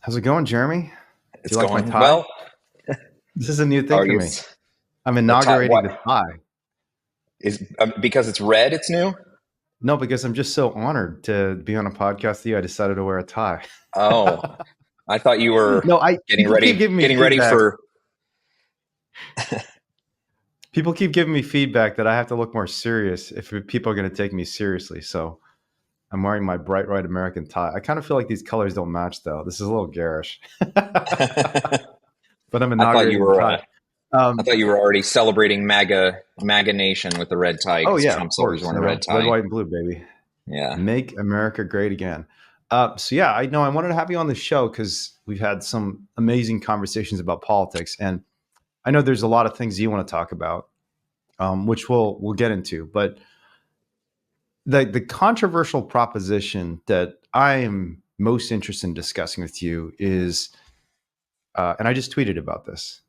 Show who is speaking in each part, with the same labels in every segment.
Speaker 1: How's it going, Jeremy? Do
Speaker 2: It's
Speaker 1: you like my
Speaker 2: going
Speaker 1: tie?
Speaker 2: well.
Speaker 1: This is a new
Speaker 2: How
Speaker 1: thing
Speaker 2: are
Speaker 1: for
Speaker 2: you?
Speaker 1: me. I'm
Speaker 2: The tie,
Speaker 1: inaugurating
Speaker 2: what
Speaker 1: the tie.
Speaker 2: is because it's red? It's new.
Speaker 1: No, because I'm just so honored to be on a podcast with you. I decided to wear a tie.
Speaker 2: Oh, I thought you were
Speaker 1: No, I
Speaker 2: getting
Speaker 1: people keep
Speaker 2: ready,
Speaker 1: giving me
Speaker 2: getting ready
Speaker 1: feedback.
Speaker 2: for.
Speaker 1: People keep giving me feedback that I have to look more serious if people are going to take me seriously. So I'm wearing my bright red American tie. I kind of feel like these colors don't match, though. This is a little garish,
Speaker 2: I
Speaker 1: but I'm
Speaker 2: thought you
Speaker 1: inaugurating the
Speaker 2: were.
Speaker 1: tie.
Speaker 2: I thought you were already celebrating MAGA Nation with the red tie
Speaker 1: Oh
Speaker 2: because
Speaker 1: yeah, of
Speaker 2: Trump's always
Speaker 1: course.
Speaker 2: worn a red
Speaker 1: Red,
Speaker 2: tie.
Speaker 1: white, and blue, baby.
Speaker 2: Yeah.
Speaker 1: Make America great again. So yeah, I know I wanted to have you on the show because we've had some amazing conversations about politics, and I know there's a lot of things you want to talk about, which we'll get into. But the controversial proposition that I am most interested in discussing with you is, and I just tweeted about this.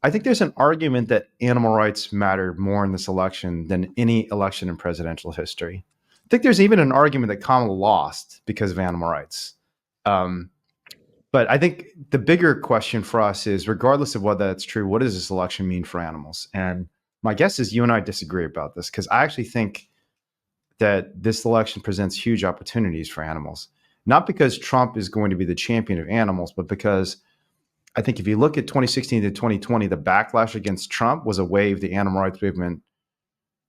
Speaker 1: I think there's an argument that animal rights matter more in this election than any election in presidential history. I think there's even an argument that Kamala lost because of animal rights. Um, but I think the bigger question for us is, regardless of whether that's true, what does this election mean for animals? And my guess is you and I disagree about this because I actually think that this election presents huge opportunities for animals. Not because Trump is going to be the champion of animals, but because I think if you look at 2016 to 2020, the backlash against Trump was a wave the animal rights movement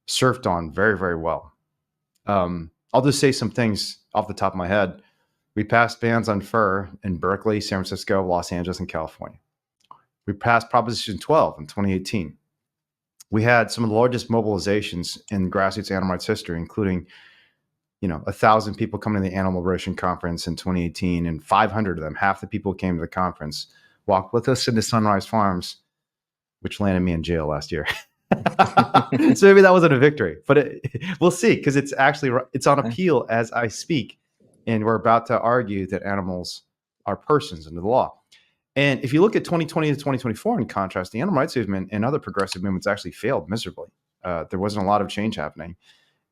Speaker 1: surfed on very, very well. I'll just say some things off the top of my head. We passed bans on fur in Berkeley, San Francisco, Los Angeles, and California. We passed Proposition 12 in 2018. We had some of the largest mobilizations in grassroots animal rights history, including 1,000 people coming to the Animal Liberation Conference in 2018, and 500 of them, half the people who came to the conference, walked with us into Sunrise Farms, which landed me in jail last year. So maybe that wasn't a victory, but we'll see, because it's on appeal as I speak, and we're about to argue that animals are persons under the law. And if you look at 2020 to 2024, in contrast, the animal rights movement and other progressive movements actually failed miserably. There wasn't a lot of change happening,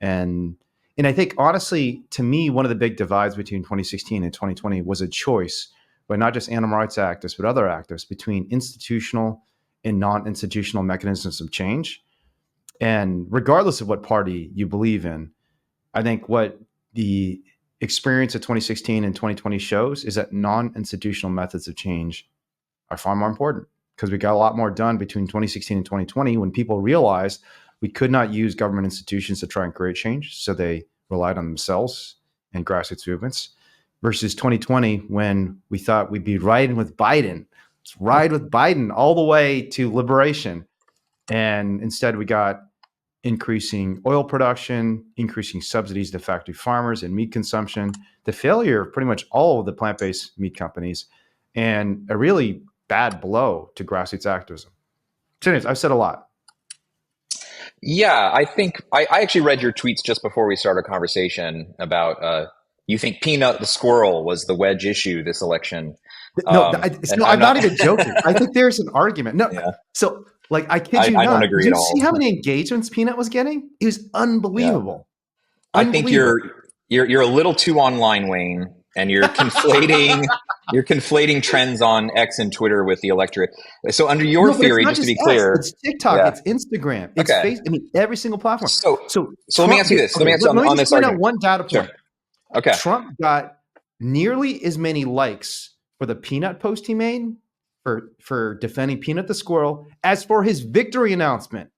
Speaker 1: and I think, honestly, to me, one of the big divides between 2016 and 2020 was a choice by not just animal rights activists, but other activists, between institutional and non-institutional mechanisms of change. And regardless of what party you believe in, I think what the experience of 2016 and 2020 shows is that non-institutional methods of change are far more important, because we got a lot more done between 2016 and 2020 when people realized we could not use government institutions to try and create change. So they relied on themselves and grassroots movements, versus 2020 when we thought we'd be riding with Biden. Let's ride with Biden all the way to liberation. And instead we got increasing oil production, increasing subsidies to factory farmers and meat consumption, the failure of pretty much all of the plant-based meat companies, and a really bad blow to grassroots activism. So anyways, I've said a lot.
Speaker 2: Yeah, I think I actually read your tweets just before we started a conversation about you think Pnut the squirrel was the wedge issue this election.
Speaker 1: No,
Speaker 2: And
Speaker 1: no,
Speaker 2: I'm
Speaker 1: I'm
Speaker 2: not.
Speaker 1: not even joking. I think there's an argument. No,
Speaker 2: Yeah,
Speaker 1: so like, I kid you
Speaker 2: I don't
Speaker 1: not.
Speaker 2: agree
Speaker 1: Do
Speaker 2: at
Speaker 1: you see
Speaker 2: all.
Speaker 1: how many engagements Peanut was getting? It was
Speaker 2: Yeah.
Speaker 1: unbelievable.
Speaker 2: I think
Speaker 1: Unbelievable.
Speaker 2: you're a little too online, Wayne, and you're conflating trends on X and Twitter with the electorate. So under your
Speaker 1: No, but it's
Speaker 2: theory,
Speaker 1: not
Speaker 2: just to
Speaker 1: just
Speaker 2: be
Speaker 1: X.
Speaker 2: clear,
Speaker 1: It's TikTok.
Speaker 2: yeah,
Speaker 1: It's Instagram. It's
Speaker 2: okay.
Speaker 1: Facebook. I mean, every single platform.
Speaker 2: So
Speaker 1: So
Speaker 2: so let me
Speaker 1: Trump.
Speaker 2: ask you this. Let
Speaker 1: Okay,
Speaker 2: me ask you
Speaker 1: let me
Speaker 2: on
Speaker 1: just
Speaker 2: this
Speaker 1: point out
Speaker 2: argument.
Speaker 1: one data
Speaker 2: Sure.
Speaker 1: point.
Speaker 2: Okay.
Speaker 1: Trump got nearly as many likes for the Peanut post he made for defending Peanut the squirrel as for his victory announcement.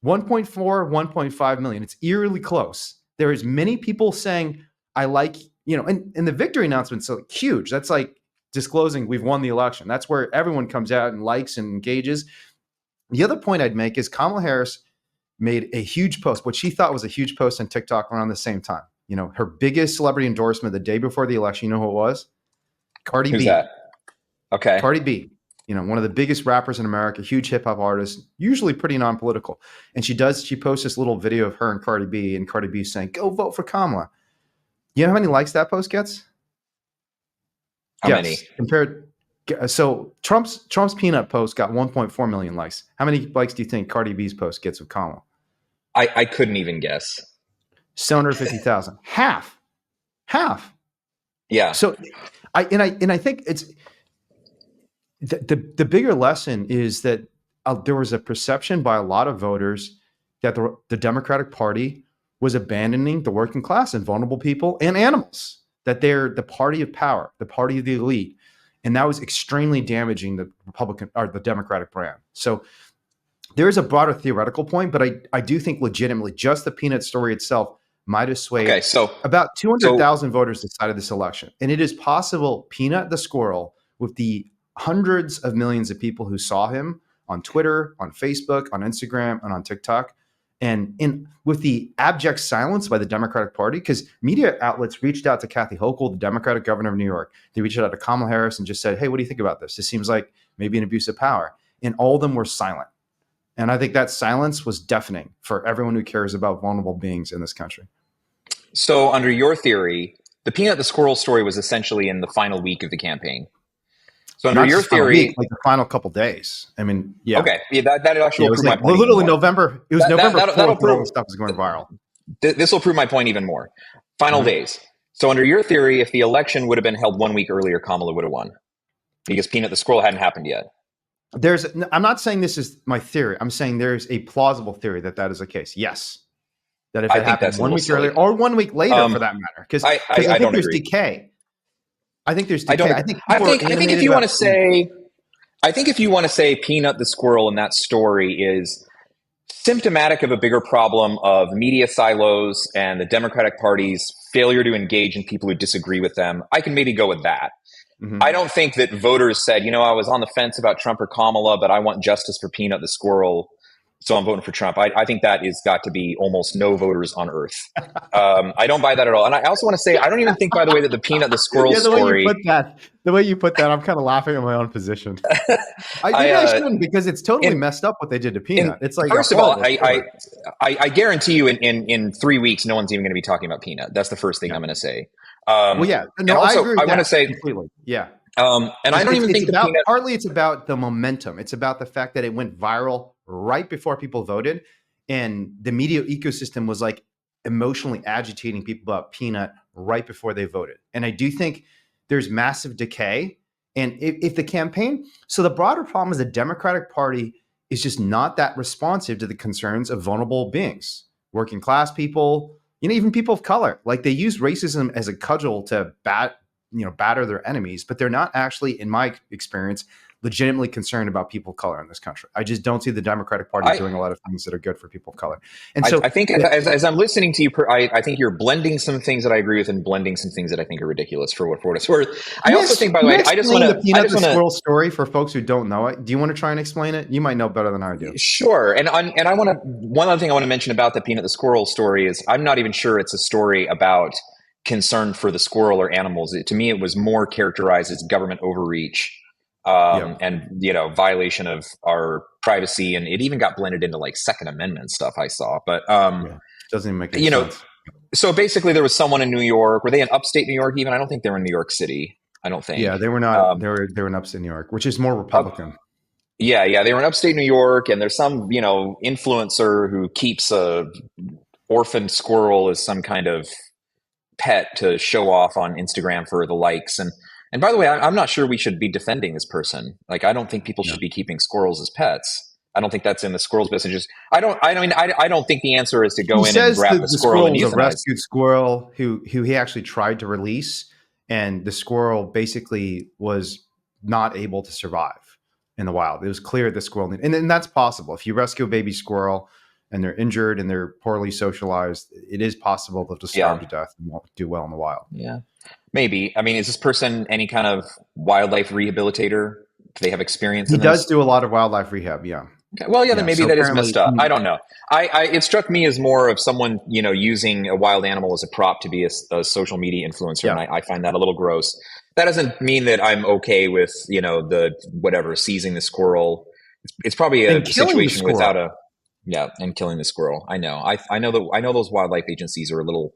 Speaker 1: 1.4, 1.5 million. It's eerily close. There is many people saying, I like, and the victory announcement's so huge. That's like disclosing we've won the election. That's where everyone comes out and likes and engages. The other point I'd make is Kamala Harris made a huge post, what she thought was a huge post on TikTok around the same time. Her biggest celebrity endorsement the day before the election, you know who it was? Cardi
Speaker 2: Who's
Speaker 1: B.
Speaker 2: that? Okay.
Speaker 1: Cardi B, one of the biggest rappers in America, huge hip hop artist, usually pretty non-political. And she posts this little video of her and Cardi B saying, go vote for Kamala. You know how many likes that post gets?
Speaker 2: How many?
Speaker 1: So Trump's Peanut post got 1.4 million likes. How many likes do you think Cardi B's post gets with Kamala?
Speaker 2: I couldn't even guess.
Speaker 1: 750,000. Half.
Speaker 2: Yeah.
Speaker 1: So I think it's the bigger lesson is that there was a perception by a lot of voters that the Democratic Party was abandoning the working class and vulnerable people and animals, that they're the party of power, the party of the elite. And that was extremely damaging the Republican or the Democratic brand. So there is a broader theoretical point, but I do think legitimately just the Pnut story itself might have
Speaker 2: Okay.
Speaker 1: swayed
Speaker 2: So,
Speaker 1: about
Speaker 2: so
Speaker 1: 200,000 voters decided this election. And it is possible Pnut the squirrel, with the hundreds of millions of people who saw him on Twitter, on Facebook, on Instagram, and on TikTok, and with the abject silence by the Democratic Party, because media outlets reached out to Kathy Hochul, the Democratic governor of New York. They reached out to Kamala Harris and just said, hey, what do you think about this? This seems like maybe an abuse of power. And all of them were silent. And I think that silence was deafening for everyone who cares about vulnerable beings in this country.
Speaker 2: So, under your theory, the Pnut the squirrel story was essentially in the final week of the campaign. So, under
Speaker 1: Not
Speaker 2: your
Speaker 1: just final week,
Speaker 2: theory,
Speaker 1: like the final couple days. I mean, yeah.
Speaker 2: okay, yeah, that actually
Speaker 1: Yeah, it
Speaker 2: will
Speaker 1: was
Speaker 2: prove my
Speaker 1: like
Speaker 2: point even
Speaker 1: literally
Speaker 2: more.
Speaker 1: November. It was November 4th
Speaker 2: That'll
Speaker 1: when all
Speaker 2: prove
Speaker 1: this stuff was going viral.
Speaker 2: this will prove my point even more. Final
Speaker 1: Mhm.
Speaker 2: days. So, under your theory, if the election would have been held 1 week earlier, Kamala would have won because Pnut the squirrel hadn't happened yet.
Speaker 1: I'm not saying this is my theory. I'm saying there's a plausible theory that that is the case. Yes. That if
Speaker 2: I
Speaker 1: it
Speaker 2: think
Speaker 1: happened
Speaker 2: that's a
Speaker 1: one
Speaker 2: little
Speaker 1: week earlier
Speaker 2: silly.
Speaker 1: or 1 week later for
Speaker 2: Um,
Speaker 1: that matter. Because I
Speaker 2: I
Speaker 1: think
Speaker 2: don't
Speaker 1: there's
Speaker 2: agree.
Speaker 1: decay. I think there's
Speaker 2: I don't
Speaker 1: decay. I
Speaker 2: agree.
Speaker 1: think people are
Speaker 2: I think if
Speaker 1: animated
Speaker 2: you want
Speaker 1: about
Speaker 2: to say, I think if you want to say Pnut the squirrel in that story is symptomatic of a bigger problem of media silos and the Democratic Party's failure to engage in people who disagree with them, I can maybe go with that. I
Speaker 1: Mhm.
Speaker 2: don't think that voters said, I was on the fence about Trump or Kamala, but I want justice for Pnut the squirrel, so I'm voting for Trump. I think that is got to be almost no voters on earth. I don't buy that at all. And I also want to say, I don't even think, by the way, that the Pnut the squirrel
Speaker 1: Yeah,
Speaker 2: story,
Speaker 1: the way you put that, I'm kind of laughing at my own position.
Speaker 2: I,
Speaker 1: Maybe I shouldn't, because it's totally
Speaker 2: in,
Speaker 1: messed up what they did to
Speaker 2: in
Speaker 1: Pnut. It's like a
Speaker 2: first of all,
Speaker 1: horrible story.
Speaker 2: I guarantee you in 3 weeks, no one's even going to be talking about Pnut. That's the first thing
Speaker 1: Yeah.
Speaker 2: I'm going to say.
Speaker 1: Well, yeah.
Speaker 2: And
Speaker 1: No, I
Speaker 2: also,
Speaker 1: agree
Speaker 2: I
Speaker 1: with
Speaker 2: want to
Speaker 1: that
Speaker 2: say,
Speaker 1: completely. Yeah.
Speaker 2: and I don't even
Speaker 1: It's
Speaker 2: think the
Speaker 1: about
Speaker 2: Pnut.
Speaker 1: partly it's about the momentum. It's about the fact that it went viral right before people voted, and the media ecosystem was like emotionally agitating people about Pnut right before they voted. And I do think there's massive decay. And if the campaign, so the broader problem is the Democratic Party is just not that responsive to the concerns of vulnerable beings, working class people, even people of color. Like they use racism as a cudgel to batter their enemies, but they're not actually, in my experience, legitimately concerned about people of color in this country. I just don't see the Democratic Party
Speaker 2: I,
Speaker 1: doing a lot of things that are good for people of color. And so,
Speaker 2: I think as I'm listening to you, I think you're blending some things that I agree with and blending some things that I think are ridiculous for what it's worth. I also think, by the
Speaker 1: can you
Speaker 2: way,
Speaker 1: explain the
Speaker 2: I
Speaker 1: Peanut
Speaker 2: just
Speaker 1: the
Speaker 2: want to,
Speaker 1: Squirrel story for folks who don't know it? Do you want to try and explain it? You might know better than I do.
Speaker 2: sure. And I want to, one other thing I want to mention about the Pnut the squirrel story is I'm not even sure it's a story about concern for the squirrel or animals. To me, it was more characterized as government overreach.
Speaker 1: Yeah.
Speaker 2: And violation of our privacy, and it even got blended into like Second Amendment stuff I saw. But
Speaker 1: Yeah. Doesn't even make any
Speaker 2: you know,
Speaker 1: sense.
Speaker 2: so basically, there was someone in New York. Were they in upstate New York? Even I don't think they were in New York City. I don't think.
Speaker 1: Yeah, they were not.
Speaker 2: Um,
Speaker 1: They were in upstate New York, which is more
Speaker 2: up,
Speaker 1: Republican.
Speaker 2: yeah, they were in upstate New York, and there's some influencer who keeps a orphaned squirrel as some kind of pet to show off on Instagram for the likes. And by the way, I'm not sure we should be defending this person. Like, I don't think people
Speaker 1: Yeah.
Speaker 2: should be keeping squirrels as pets. I don't think that's in the squirrel's best interest. I don't think the answer is to
Speaker 1: He
Speaker 2: go in and
Speaker 1: says
Speaker 2: grab
Speaker 1: that
Speaker 2: the
Speaker 1: the
Speaker 2: squirrel
Speaker 1: squirrel
Speaker 2: and
Speaker 1: was a
Speaker 2: euthanize.
Speaker 1: rescued squirrel who he actually tried to release, and the squirrel basically was not able to survive in the wild. It was clear the squirrel and that's possible. If you rescue a baby squirrel and they're injured and they're poorly socialized, it is possible they'll just starve
Speaker 2: Yeah,
Speaker 1: to death and won't do well in the wild.
Speaker 2: yeah, maybe. I mean, is this person any kind of wildlife rehabilitator? Do they have experience
Speaker 1: He
Speaker 2: in
Speaker 1: does
Speaker 2: this?
Speaker 1: do a lot of wildlife rehab. Yeah,
Speaker 2: Okay. Well, yeah, then
Speaker 1: yeah.
Speaker 2: maybe
Speaker 1: So
Speaker 2: that is
Speaker 1: apparently,
Speaker 2: messed up. I don't know. It struck me as more of someone, using a wild animal as a prop to be a social media influencer. And
Speaker 1: yeah,
Speaker 2: I find that a little gross. That doesn't mean that I'm okay with, the whatever, seizing the squirrel. It's probably
Speaker 1: and
Speaker 2: a
Speaker 1: killing the
Speaker 2: situation without
Speaker 1: squirrel.
Speaker 2: yeah, and killing the squirrel. I know. I know those wildlife agencies are a little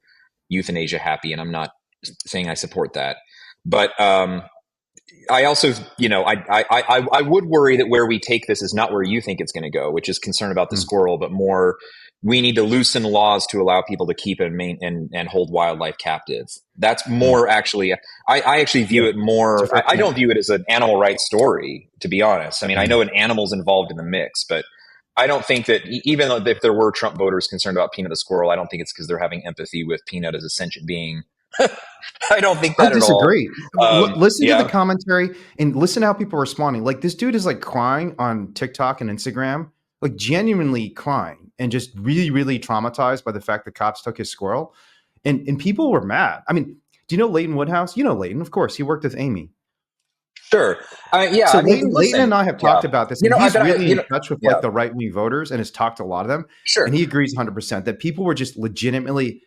Speaker 2: euthanasia happy, and I'm not saying I support that. But, I also, I would worry that where we take this is not where you think it's going to go, which is concern about the
Speaker 1: Mm,
Speaker 2: squirrel, but more we need to loosen laws to allow people to keep and hold wildlife captive. That's
Speaker 1: mm.
Speaker 2: more actually, I actually
Speaker 1: Yeah.
Speaker 2: view it more,
Speaker 1: Different.
Speaker 2: I
Speaker 1: Yeah.
Speaker 2: don't view it as an animal rights story, to be honest. I mean, I
Speaker 1: Mm.
Speaker 2: know an animal's involved in the mix, but I don't think that even though if there were Trump voters concerned about Peanut the squirrel, I don't think it's because they're having empathy with Peanut as a sentient being. I don't think
Speaker 1: I
Speaker 2: that at all.
Speaker 1: disagree. Listen to the
Speaker 2: Yeah.
Speaker 1: commentary and listen to how people are responding. Like this dude is like crying on TikTok and Instagram, like genuinely crying and just really, really traumatized by the fact that cops took his squirrel. And people were mad. I mean, do you know Leighton Woodhouse? You know Leighton, of course. He worked with Amy.
Speaker 2: Sure. Yeah.
Speaker 1: So
Speaker 2: I mean,
Speaker 1: Leighton
Speaker 2: listen.
Speaker 1: and I have
Speaker 2: Yeah.
Speaker 1: talked about this,
Speaker 2: You
Speaker 1: and
Speaker 2: know, I
Speaker 1: he's
Speaker 2: bet I,
Speaker 1: really
Speaker 2: you
Speaker 1: in
Speaker 2: know,
Speaker 1: touch with like
Speaker 2: yeah,
Speaker 1: the right wing voters and has talked to a lot of them.
Speaker 2: sure.
Speaker 1: And he agrees 100% that people were just legitimately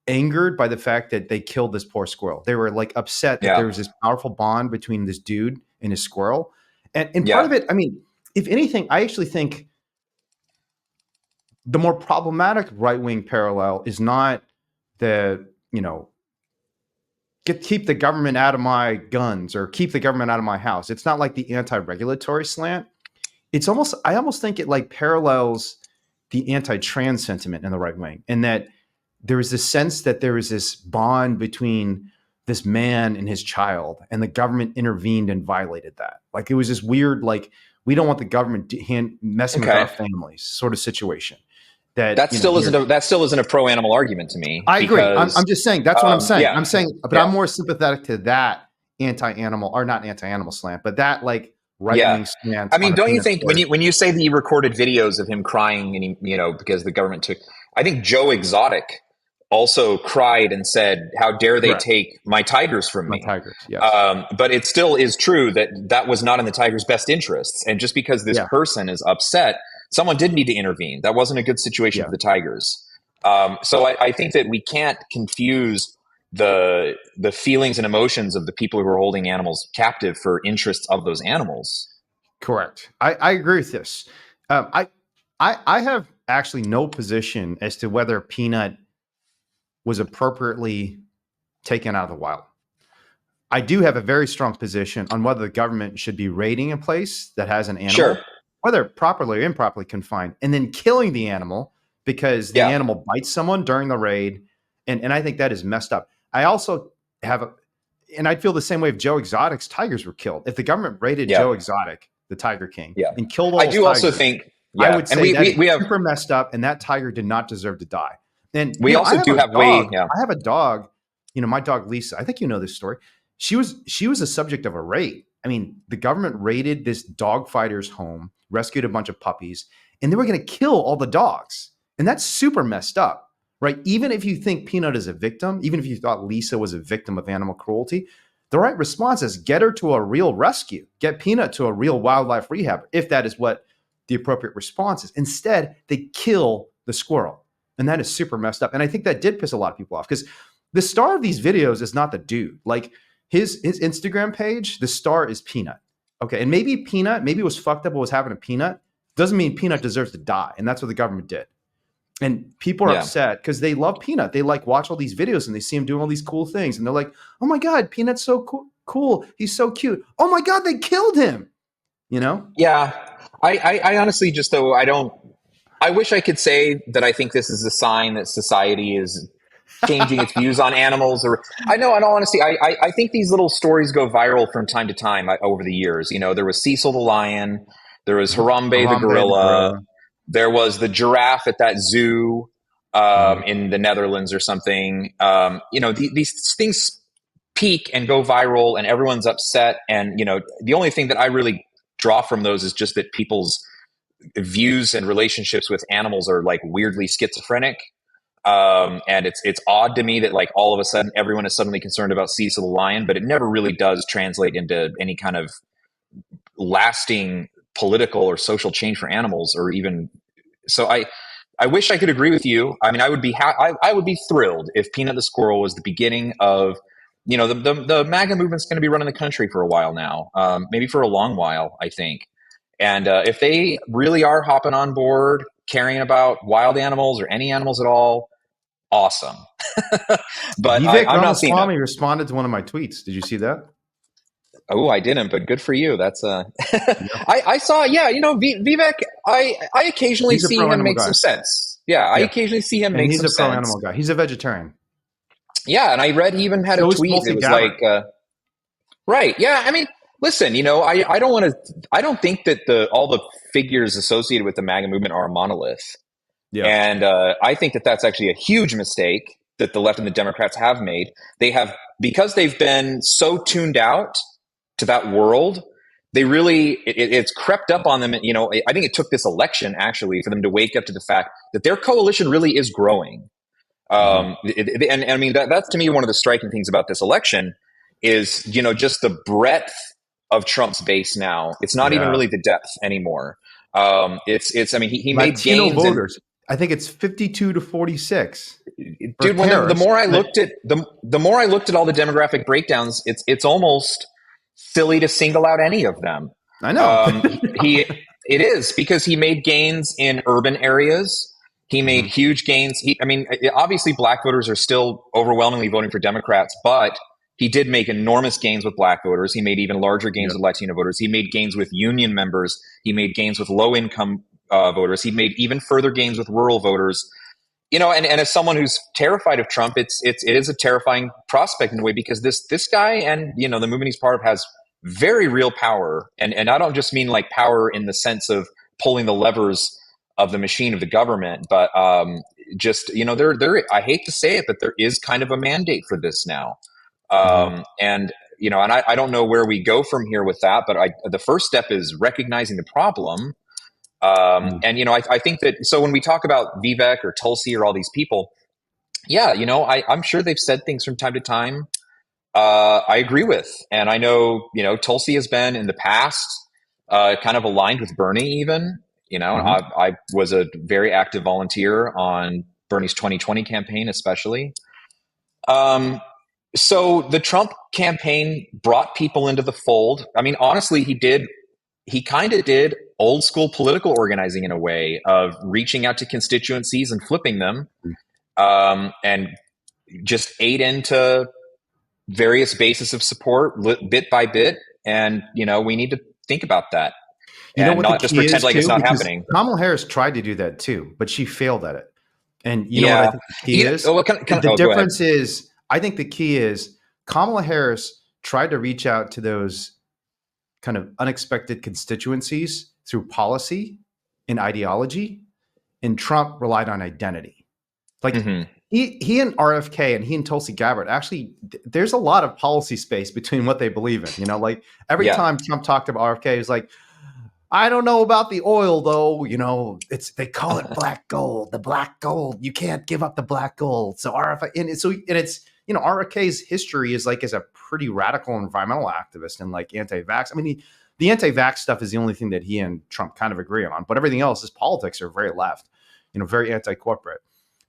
Speaker 1: angered by the fact that they killed this poor squirrel. They were like upset that there
Speaker 2: Yeah.
Speaker 1: was this powerful bond between this dude and his squirrel. And part
Speaker 2: Yeah.
Speaker 1: of it, I mean, if anything, I actually think the more problematic right wing parallel is not the, keep the government out of my guns or keep the government out of my house. It's not like the anti-regulatory slant. It's almost, I almost think it like parallels the anti-trans sentiment in the right wing, and that there is this sense that there is this bond between this man and his child, and the government intervened and violated that. Like it was this weird, like we don't want the government messing with our
Speaker 2: Okay.
Speaker 1: families sort of situation. That here.
Speaker 2: That still isn't a pro animal argument to me
Speaker 1: I agree. I'm
Speaker 2: because,
Speaker 1: just saying that's what I'm saying.
Speaker 2: yeah,
Speaker 1: I'm saying, but I'm
Speaker 2: yeah,
Speaker 1: more sympathetic to that anti-animal or not anti-animal slant, but that like right
Speaker 2: yeah.
Speaker 1: wing stance
Speaker 2: I
Speaker 1: on
Speaker 2: mean,
Speaker 1: the
Speaker 2: don't you
Speaker 1: peanut
Speaker 2: think
Speaker 1: story.
Speaker 2: when you say that you recorded videos of him crying and because the government took, I think Joe Exotic also cried and said, "How dare they
Speaker 1: Correct.
Speaker 2: take my tigers from
Speaker 1: My
Speaker 2: me?"
Speaker 1: tigers. Yes.
Speaker 2: But it still is true that that was not in the tiger's best interests. And just because this
Speaker 1: Yeah.
Speaker 2: person is upset, someone did need to intervene. That wasn't a good situation
Speaker 1: Yeah.
Speaker 2: for the tigers. So I think that we can't confuse the feelings and emotions of the people who are holding animals captive for interests of those animals.
Speaker 1: Correct. I agree with this. Um, I, I have actually no position as to whether Peanut was appropriately taken out of the wild. I do have a very strong position on whether the government should be raiding a place that has an
Speaker 2: Sure.
Speaker 1: animal, whether properly or improperly confined, and then killing the animal because the
Speaker 2: Yeah.
Speaker 1: animal bites someone during the raid. And I think that is messed up. I also have a, and I'd feel the same way if Joe Exotic's tigers were killed. If the government raided
Speaker 2: Yeah.
Speaker 1: Joe Exotic, the Tiger King,
Speaker 2: Yeah.
Speaker 1: and killed all
Speaker 2: I
Speaker 1: those
Speaker 2: do also
Speaker 1: tigers,
Speaker 2: think,
Speaker 1: I
Speaker 2: yeah.
Speaker 1: would
Speaker 2: And
Speaker 1: say that is
Speaker 2: we have,
Speaker 1: super messed up, and that tiger did not deserve to die. And
Speaker 2: we
Speaker 1: I
Speaker 2: also
Speaker 1: have
Speaker 2: do
Speaker 1: a
Speaker 2: have
Speaker 1: dog.
Speaker 2: yeah.
Speaker 1: I have a dog. My dog Lisa. I think you know this story. She was a subject of a raid. I mean, the government raided this dog fighter's home, rescued a bunch of puppies, and they were going to kill all the dogs. And that's super messed up, right? Even if you think Peanut is a victim, even if you thought Lisa was a victim of animal cruelty, the right response is get her to a real rescue, get Peanut to a real wildlife rehab, if that is what the appropriate response is. Instead, they kill the squirrel. And that is super messed up. And I think that did piss a lot of people off because the star of these videos is not the dude. Like his Instagram page, the star is Peanut. Okay. And maybe Peanut, maybe it was fucked up what was happening to Peanut. Doesn't mean Peanut deserves to die. And that's what the government did. And people are
Speaker 2: Yeah.
Speaker 1: upset because they love Peanut. They like watch all these videos and they see him doing all these cool things. And they're like, oh my God, Peanut's so cool. He's so cute. Oh my God, they killed him. You know?
Speaker 2: Yeah. I honestly just, though, I wish I could say that I think this is a sign that society is changing its views on animals. Or I know, in all honesty, I think these little stories go viral from time to time over the years. There was Cecil the lion, there was Harambe the
Speaker 1: Harambe the
Speaker 2: gorilla,
Speaker 1: gorilla.
Speaker 2: there was the giraffe at that zoo
Speaker 1: Mhm.
Speaker 2: in the Netherlands or something. These things peak and go viral, and everyone's upset. And the only thing that I really draw from those is just that people's views and relationships with animals are like weirdly schizophrenic. And it's odd to me that like all of a sudden everyone is suddenly concerned about Cecil the lion, but it never really does translate into any kind of lasting political or social change for animals, or even so. I wish I could agree with you. I mean, I would be thrilled if Peanut the squirrel was the beginning of the MAGA movement's going to be running the country for a while now, maybe for a long while, I think. And if they really are hopping on board, caring about wild animals or any animals at all, awesome. But
Speaker 1: Vivek
Speaker 2: I'm not seeing it.
Speaker 1: Ramaswamy responded to one of my tweets. Did you see that?
Speaker 2: Oh, I didn't, but good for you. That's
Speaker 1: Yep.
Speaker 2: I saw, yeah, Vivek. I occasionally
Speaker 1: He's a
Speaker 2: see
Speaker 1: pro
Speaker 2: him
Speaker 1: animal
Speaker 2: make
Speaker 1: guy.
Speaker 2: some sense. Yeah, I
Speaker 1: Yeah,
Speaker 2: occasionally see him
Speaker 1: and
Speaker 2: make
Speaker 1: he's
Speaker 2: some
Speaker 1: a pro
Speaker 2: sense.
Speaker 1: animal guy. He's a vegetarian.
Speaker 2: Yeah, and I read he even had a
Speaker 1: So is
Speaker 2: tweet that
Speaker 1: Tulsi
Speaker 2: was
Speaker 1: Gabbard.
Speaker 2: like, right, yeah. I mean, listen, I don't want to. I don't think that the all the figures associated with the MAGA movement are a monolith.
Speaker 1: Yeah.
Speaker 2: And I think that that's actually a huge mistake that the left and the Democrats have made. They have, because they've been so tuned out to that world, they really, it's crept up on them. I think it took this election actually for them to wake up to the fact that their coalition really is growing.
Speaker 1: Hmm.
Speaker 2: And I mean, that's to me one of the striking things about this election is, just the breadth of Trump's base now. It's not even
Speaker 1: Yeah.
Speaker 2: really the depth anymore. I mean, he made
Speaker 1: Latino
Speaker 2: gains and
Speaker 1: voters. I think it's 52 to 46 for
Speaker 2: dude, when the
Speaker 1: Harris.
Speaker 2: more I
Speaker 1: But
Speaker 2: looked at the more I looked at all the demographic breakdowns, it's almost silly to single out any of them.
Speaker 1: I know.
Speaker 2: He it is because he made gains in urban areas. He made
Speaker 1: Hmm.
Speaker 2: huge gains. I mean, obviously, black voters are still overwhelmingly voting for Democrats, but he did make enormous gains with black voters. He made even larger gains
Speaker 1: Yep.
Speaker 2: with Latino voters. He made gains with union members. He made gains with low income voters. He made even further gains with rural voters. And as someone who's terrified of Trump, it is a terrifying prospect in a way because this guy and the movement he's part of has very real power, and I don't just mean like power in the sense of pulling the levers of the machine of the government, but just there. I hate to say it, but there is kind of a mandate for this now,
Speaker 1: Hmm.
Speaker 2: and I don't know where we go from here with that, but the first step is recognizing the problem. And I think that so when we talk about Vivek or Tulsi or all these people, yeah, I'm sure they've said things from time to time I agree with, and I know Tulsi has been in the past kind of aligned with Bernie. Even
Speaker 1: Hmm.
Speaker 2: I was a very active volunteer on Bernie's 2020 campaign, especially. Um, so the Trump campaign brought people into the fold. I mean, honestly, he kind of did old school political organizing in a way of reaching out to constituencies and flipping them, and just ate into various bases of support bit by bit. And we need to think about that
Speaker 1: You know
Speaker 2: and
Speaker 1: what the
Speaker 2: not just
Speaker 1: key
Speaker 2: pretend
Speaker 1: is
Speaker 2: like it's
Speaker 1: too?
Speaker 2: not
Speaker 1: Because
Speaker 2: happening.
Speaker 1: Kamala Harris tried to do that too, but she failed at it. And you know what I
Speaker 2: Yeah.
Speaker 1: think the key is?
Speaker 2: Well,
Speaker 1: The
Speaker 2: oh, go ahead.
Speaker 1: difference is, I think the key is Kamala Harris tried to reach out to those kind of unexpected constituencies through policy and ideology, and Trump relied on identity. Like
Speaker 2: Hmm.
Speaker 1: he and RFK and he and Tulsi Gabbard actually, there's a lot of policy space between what they believe in. Like every
Speaker 2: Yeah.
Speaker 1: time Trump talked about RFK, he's like, I don't know about the oil though. It's they call it black gold. The black gold. You can't give up the black gold. So RFK and it's RFK's history is like as a pretty radical environmental activist and like anti-vax. I mean, the anti-vax stuff is the only thing that he and Trump kind of agree on, but everything else, his politics are very left. Very anti-corporate.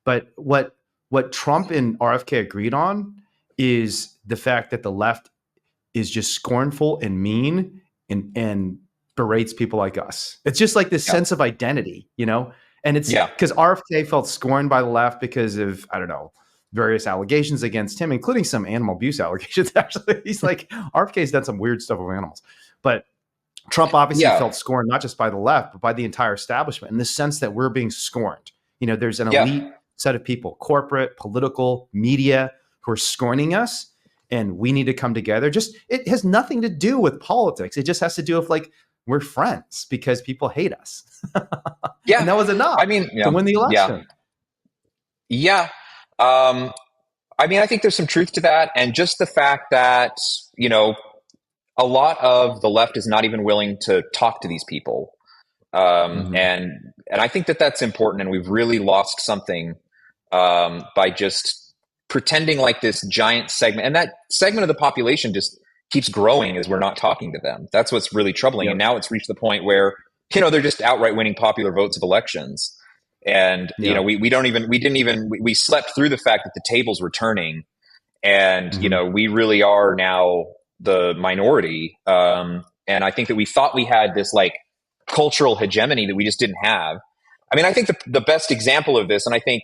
Speaker 1: But what Trump and RFK agreed on is the fact that the left is just scornful and mean and berates people like us. It's just like this
Speaker 2: Yeah.
Speaker 1: sense of identity. And it's
Speaker 2: Yeah.
Speaker 1: because RFK felt scorned by the left because of, I don't know, various allegations against him, including some animal abuse allegations. Actually, he's like, RFK's done some weird stuff with animals. But Trump obviously
Speaker 2: Yeah.
Speaker 1: felt scorned, not just by the left, but by the entire establishment in the sense that we're being scorned. There's an
Speaker 2: Yeah.
Speaker 1: elite set of people, corporate, political, media, who are scorning us, and we need to come together. Just it has nothing to do with politics. It just has to do with like we're friends because people hate us, and
Speaker 2: Yeah.
Speaker 1: that was enough
Speaker 2: I mean,
Speaker 1: to
Speaker 2: yeah.
Speaker 1: win the
Speaker 2: Yeah.
Speaker 1: election.
Speaker 2: Yeah. Um, I mean, I think there's some truth to that. And just the fact that, you know, a lot of the left is not even willing to talk to these people.
Speaker 1: Mhm.
Speaker 2: And I think that that's important. And we've really lost something by just pretending like this giant segment. And that segment of the population just keeps growing as we're not talking to them. That's what's really troubling. And
Speaker 1: Yep.
Speaker 2: now it's reached the point where, they're just outright winning popular votes of elections. And,
Speaker 1: Yeah.
Speaker 2: we slept through the fact that the tables were turning. And,
Speaker 1: Mhm.
Speaker 2: we really are now the minority. And I think that we thought we had this like cultural hegemony that we just didn't have. I mean, I think the best example of this, and I think,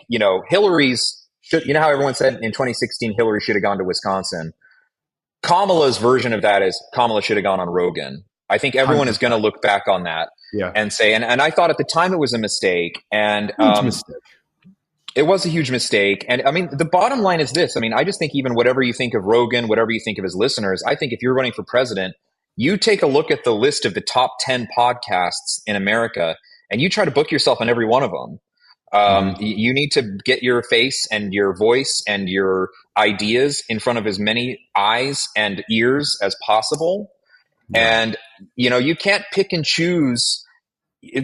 Speaker 2: Hillary's, how everyone said in 2016, Hillary should have gone to Wisconsin. Kamala's version of that is Kamala should have gone on Rogan. I think everyone is going to
Speaker 1: 100%.
Speaker 2: look back on that
Speaker 1: Yeah.
Speaker 2: and say, and I thought at the time it was a mistake, and
Speaker 1: Huge mistake.
Speaker 2: it was a huge mistake. And I mean, the bottom line is this. I mean, I just think even whatever you think of Rogan, whatever you think of his listeners, I think if you're running for president, you take a look at the list of the top 10 podcasts in America and you try to book yourself on every one of them. You need to get your face and your voice and your ideas in front of as many eyes and ears as possible.
Speaker 1: Yeah.
Speaker 2: And, you can't pick and choose.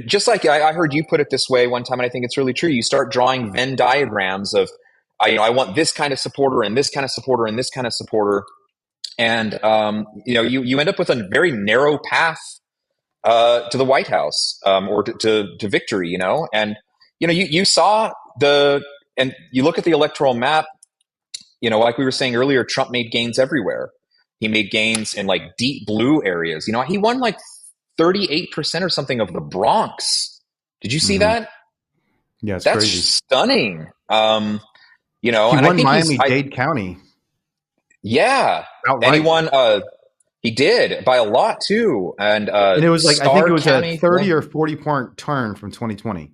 Speaker 2: Just like I heard you put it this way one time, and I think it's really true. You start drawing Venn diagrams of, I want this kind of supporter and this kind of supporter and this kind of supporter. And, you end up with a very narrow path to the White House or to victory, and, you saw and you look at the electoral map, like we were saying earlier, Trump made gains everywhere. He made gains in like deep blue areas. He won like 38% or something of the Bronx. Did you see that?
Speaker 1: Yeah, it's
Speaker 2: That's
Speaker 1: crazy.
Speaker 2: stunning.
Speaker 1: He
Speaker 2: and
Speaker 1: won Miami-Dade County.
Speaker 2: Yeah,
Speaker 1: outright.
Speaker 2: And he won. He did by a lot too. And
Speaker 1: it was like, I think it was
Speaker 2: County,
Speaker 1: a 30 or 40-point turn from 2020.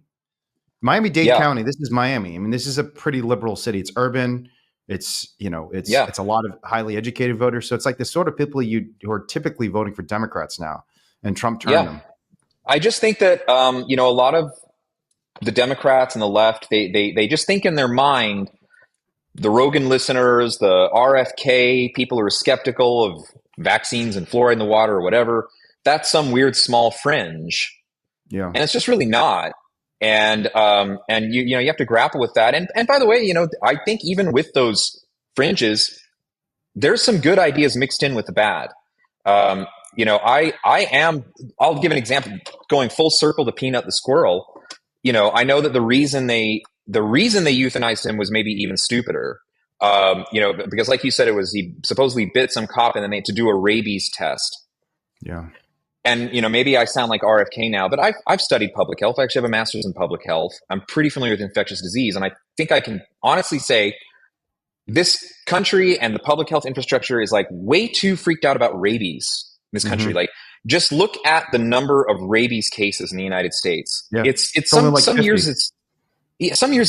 Speaker 1: Miami-Dade County. This is Miami. I mean, this is a pretty liberal city. It's urban. It's it's a lot of highly educated voters. So it's like the sort of people who are typically voting for Democrats now, and Trump turned them.
Speaker 2: I just think that a lot of the Democrats and the left, they just think in their mind, the Rogan listeners, the RFK people who are skeptical of vaccines and fluoride in the water or whatever, that's some weird small fringe.
Speaker 1: Yeah,
Speaker 2: and it's just really not. And you have to grapple with that. And by the way, I think even with those fringes, there's some good ideas mixed in with the bad. I'll give an example going full circle to Pnut the squirrel. I know that the reason they euthanized him was maybe even stupider. Because like you said, he supposedly bit some cop and then they had to do a rabies test.
Speaker 1: Yeah.
Speaker 2: And, maybe I sound like RFK now, but I've studied public health. I actually have a master's in public health. I'm pretty familiar with infectious disease. And I think I can honestly say this country and the public health infrastructure is like way too freaked out about rabies in this country. Like, just look at the number of rabies cases in the United States.
Speaker 1: Yeah.
Speaker 2: It's
Speaker 1: only like
Speaker 2: some
Speaker 1: 50.
Speaker 2: years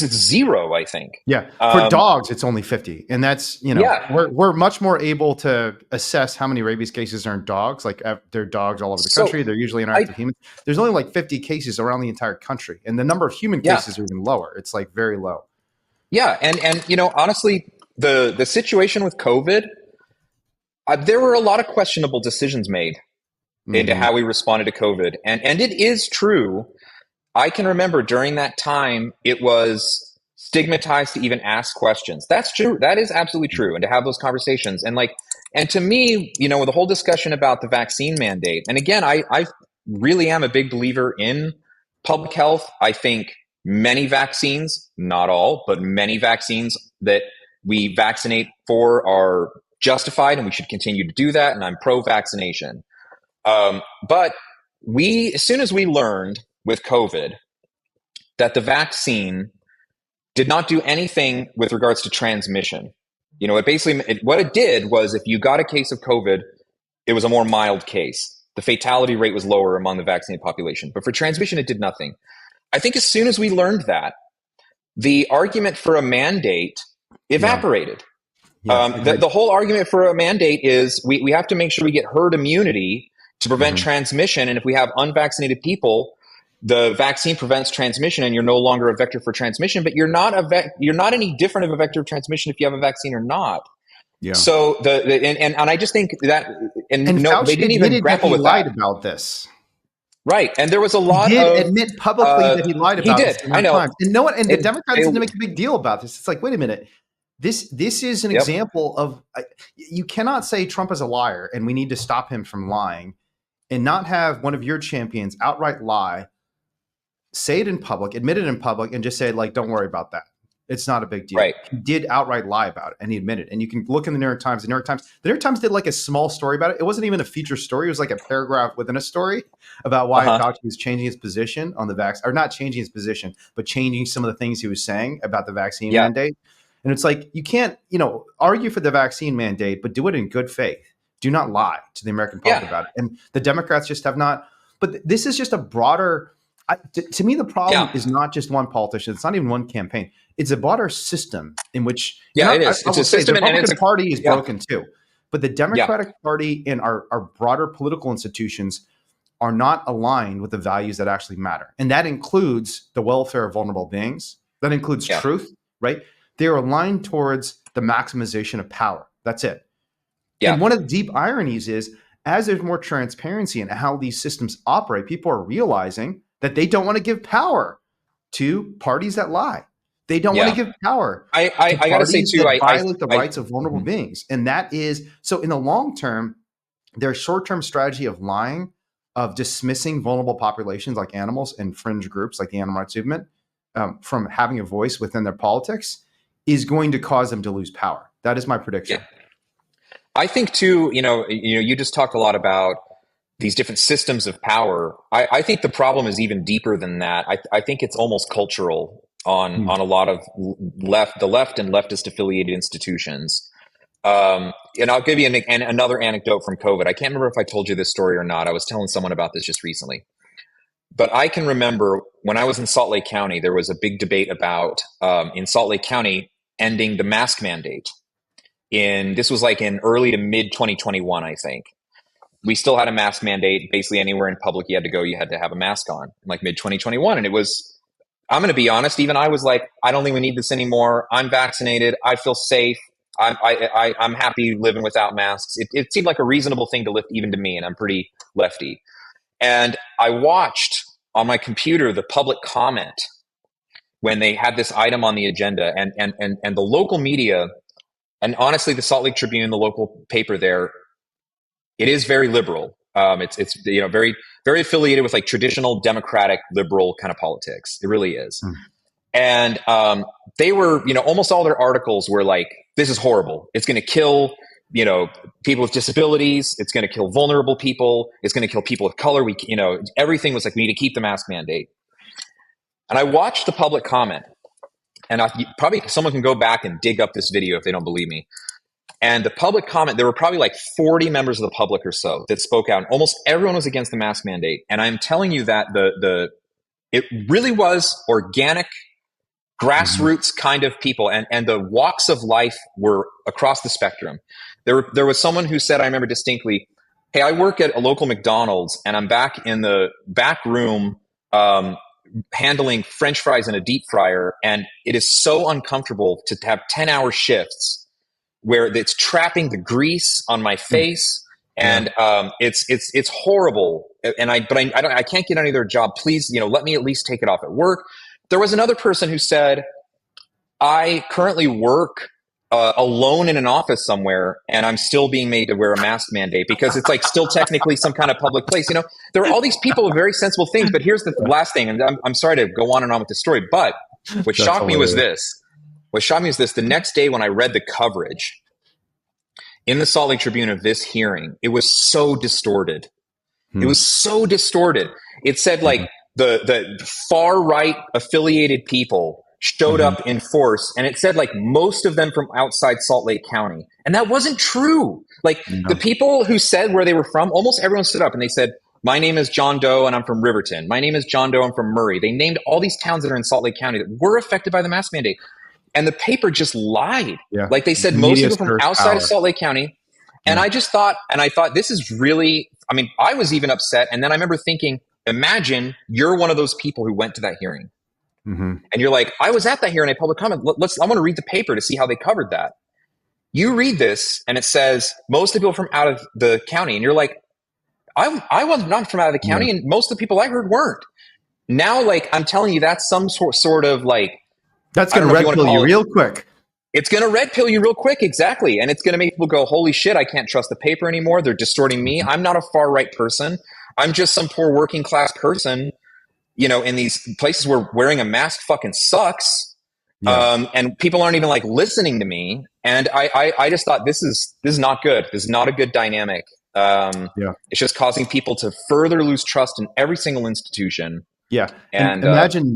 Speaker 2: it's zero, I think.
Speaker 1: Yeah. For dogs, it's only 50. And that's, we're much more able to assess how many rabies cases are in dogs. Like there are dogs all over the country. They're usually interactive with humans. There's only like 50 cases around the entire country. And the number of human cases are even lower. It's like very low.
Speaker 2: Yeah. And honestly, the situation with COVID, there were a lot of questionable decisions made into how we responded to COVID. And it is true. I can remember during that time, it was stigmatized to even ask questions. That's true. That is absolutely true. And to have those conversations and to me, the whole discussion about the vaccine mandate. And again, I really am a big believer in public health. I think many vaccines, not all, but many vaccines that we vaccinate for are justified and we should continue to do that. And I'm pro-vaccination. But as soon as we learned with COVID that the vaccine did not do anything with regards to transmission. What it did was if you got a case of COVID, it was a more mild case. The fatality rate was lower among the vaccinated population. But for transmission, it did nothing. I think as soon as we learned that, the argument for a mandate evaporated. The whole argument for a mandate is we have to make sure we get herd immunity to prevent transmission. And if we have unvaccinated people, the vaccine prevents transmission and you're no longer a vector for transmission, but you're not any different of a vector of transmission if you have a vaccine or not. Yeah. So and I just think that and no, they didn't even grapple with
Speaker 1: lied about this.
Speaker 2: Right. And there was a lot
Speaker 1: he did admit publicly that he lied about
Speaker 2: it.
Speaker 1: I know. Times. And the Democrats didn't make a big deal about this. It's like, wait a minute. This is an example of you cannot say Trump is a liar and we need to stop him from lying and not have one of your champions outright lie, say it in public, admit it in public, and just say, don't worry about that. It's not a big deal.
Speaker 2: Right.
Speaker 1: He did outright lie about it, and he admitted. And you can look in the New York Times. The New York Times did a small story about it. It wasn't even a feature story. It was like a paragraph within a story about why Fauci was changing his position on the vaccine, or not changing his position, but changing some of the things he was saying about the vaccine mandate. And it's like, you can't, argue for the vaccine mandate, but do it in good faith. Do not lie to the American public about it. And the Democrats just have not. But this is just a broader. To me, the problem is not just one politician. It's not even one campaign. It's a broader system in which.
Speaker 2: It is. It's a system,
Speaker 1: the Republican Party is broken too. But the Democratic Party and our broader political institutions are not aligned with the values that actually matter. And that includes the welfare of vulnerable beings. That includes truth, right? They are aligned towards the maximization of power. That's it. Yeah. And one of the deep ironies is, as there's more transparency in how these systems operate, people are realizing that they don't want to give power to parties that lie. They don't want to give power.
Speaker 2: I got to say too,
Speaker 1: I violate the rights of vulnerable beings, and that is so. In the long term, their short-term strategy of lying, of dismissing vulnerable populations like animals and fringe groups like the animal rights movement from having a voice within their politics, is going to cause them to lose power. That is my prediction.
Speaker 2: Yeah. I think too. You just talked a lot about these different systems of power. I think the problem is even deeper than that. I think it's almost cultural on a lot of the left and leftist affiliated institutions. And I'll give you another anecdote from COVID. I can't remember if I told you this story or not. I was telling someone about this just recently. But I can remember when I was in Salt Lake County, there was a big debate about in Salt Lake County ending the mask mandate. This was like in early to mid 2021, I think. We still had a mask mandate. Basically anywhere in public you had to go, you had to have a mask on, like mid 2021. And it was, I'm going to be honest, even I was like, I don't think we need this anymore. I'm vaccinated. I feel safe. I'm happy living without masks. It seemed like a reasonable thing to lift even to me, and I'm pretty lefty. And I watched on my computer the public comment when they had this item on the agenda, and the local media, and honestly, the Salt Lake Tribune, the local paper there, it is very liberal. It's very very affiliated with like traditional democratic liberal kind of politics. It really is. And they were, almost all their articles were like, this is horrible. It's going to kill, people with disabilities. It's going to kill vulnerable people. It's going to kill people of color. Everything was like, we need to keep the mask mandate. And I watched the public comment, and probably someone can go back and dig up this video if they don't believe me. And the public comment, there were probably like 40 members of the public or so that spoke out. And almost everyone was against the mask mandate. And I'm telling you that it really was organic, grassroots kind of people, and the walks of life were across the spectrum. There was someone who said, I remember distinctly, hey, I work at a local McDonald's and I'm back in the back room handling French fries in a deep fryer, and it is so uncomfortable to have 10-hour shifts where it's trapping the grease on my face, and it's horrible. And I can't get any other job. Please, let me at least take it off at work. There was another person who said, I currently work alone in an office somewhere, and I'm still being made to wear a mask mandate because it's like still technically some kind of public place. There are all these people with very sensible things, but here's the last thing, and I'm sorry to go on and on with the story, but what shocked me was this. The next day when I read the coverage in the Salt Lake Tribune of this hearing, it was so distorted. It was so distorted. It said like the far right affiliated people showed up in force, and it said like most of them from outside Salt Lake County. And that wasn't true. Like the people who said where they were from, almost everyone stood up and they said, my name is John Doe and I'm from Riverton. My name is John Doe, I'm from Murray. They named all these towns that are in Salt Lake County that were affected by the mask mandate. And the paper just lied. Yeah. Like they said, most people from outside of Salt Lake County. And I just thought, this is really, I was even upset. And then I remember thinking, imagine you're one of those people who went to that hearing. And you're like, I was at that hearing, a public comment. I want to read the paper to see how they covered that. You read this and it says, most of the people from out of the county. And you're like, I was not from out of the county. And most of the people I heard weren't. Now, like, I'm telling you, that's some sort of like,
Speaker 1: that's going to red pill you real quick.
Speaker 2: It's going to red pill you real quick. Exactly. And it's going to make people go, holy shit, I can't trust the paper anymore. They're distorting me. I'm not a far right person. I'm just some poor working class person, in these places where wearing a mask fucking sucks. And people aren't even like listening to me. And I just thought this is not good. This is not a good dynamic. It's just causing people to further lose trust in every single institution.
Speaker 1: Yeah. And imagine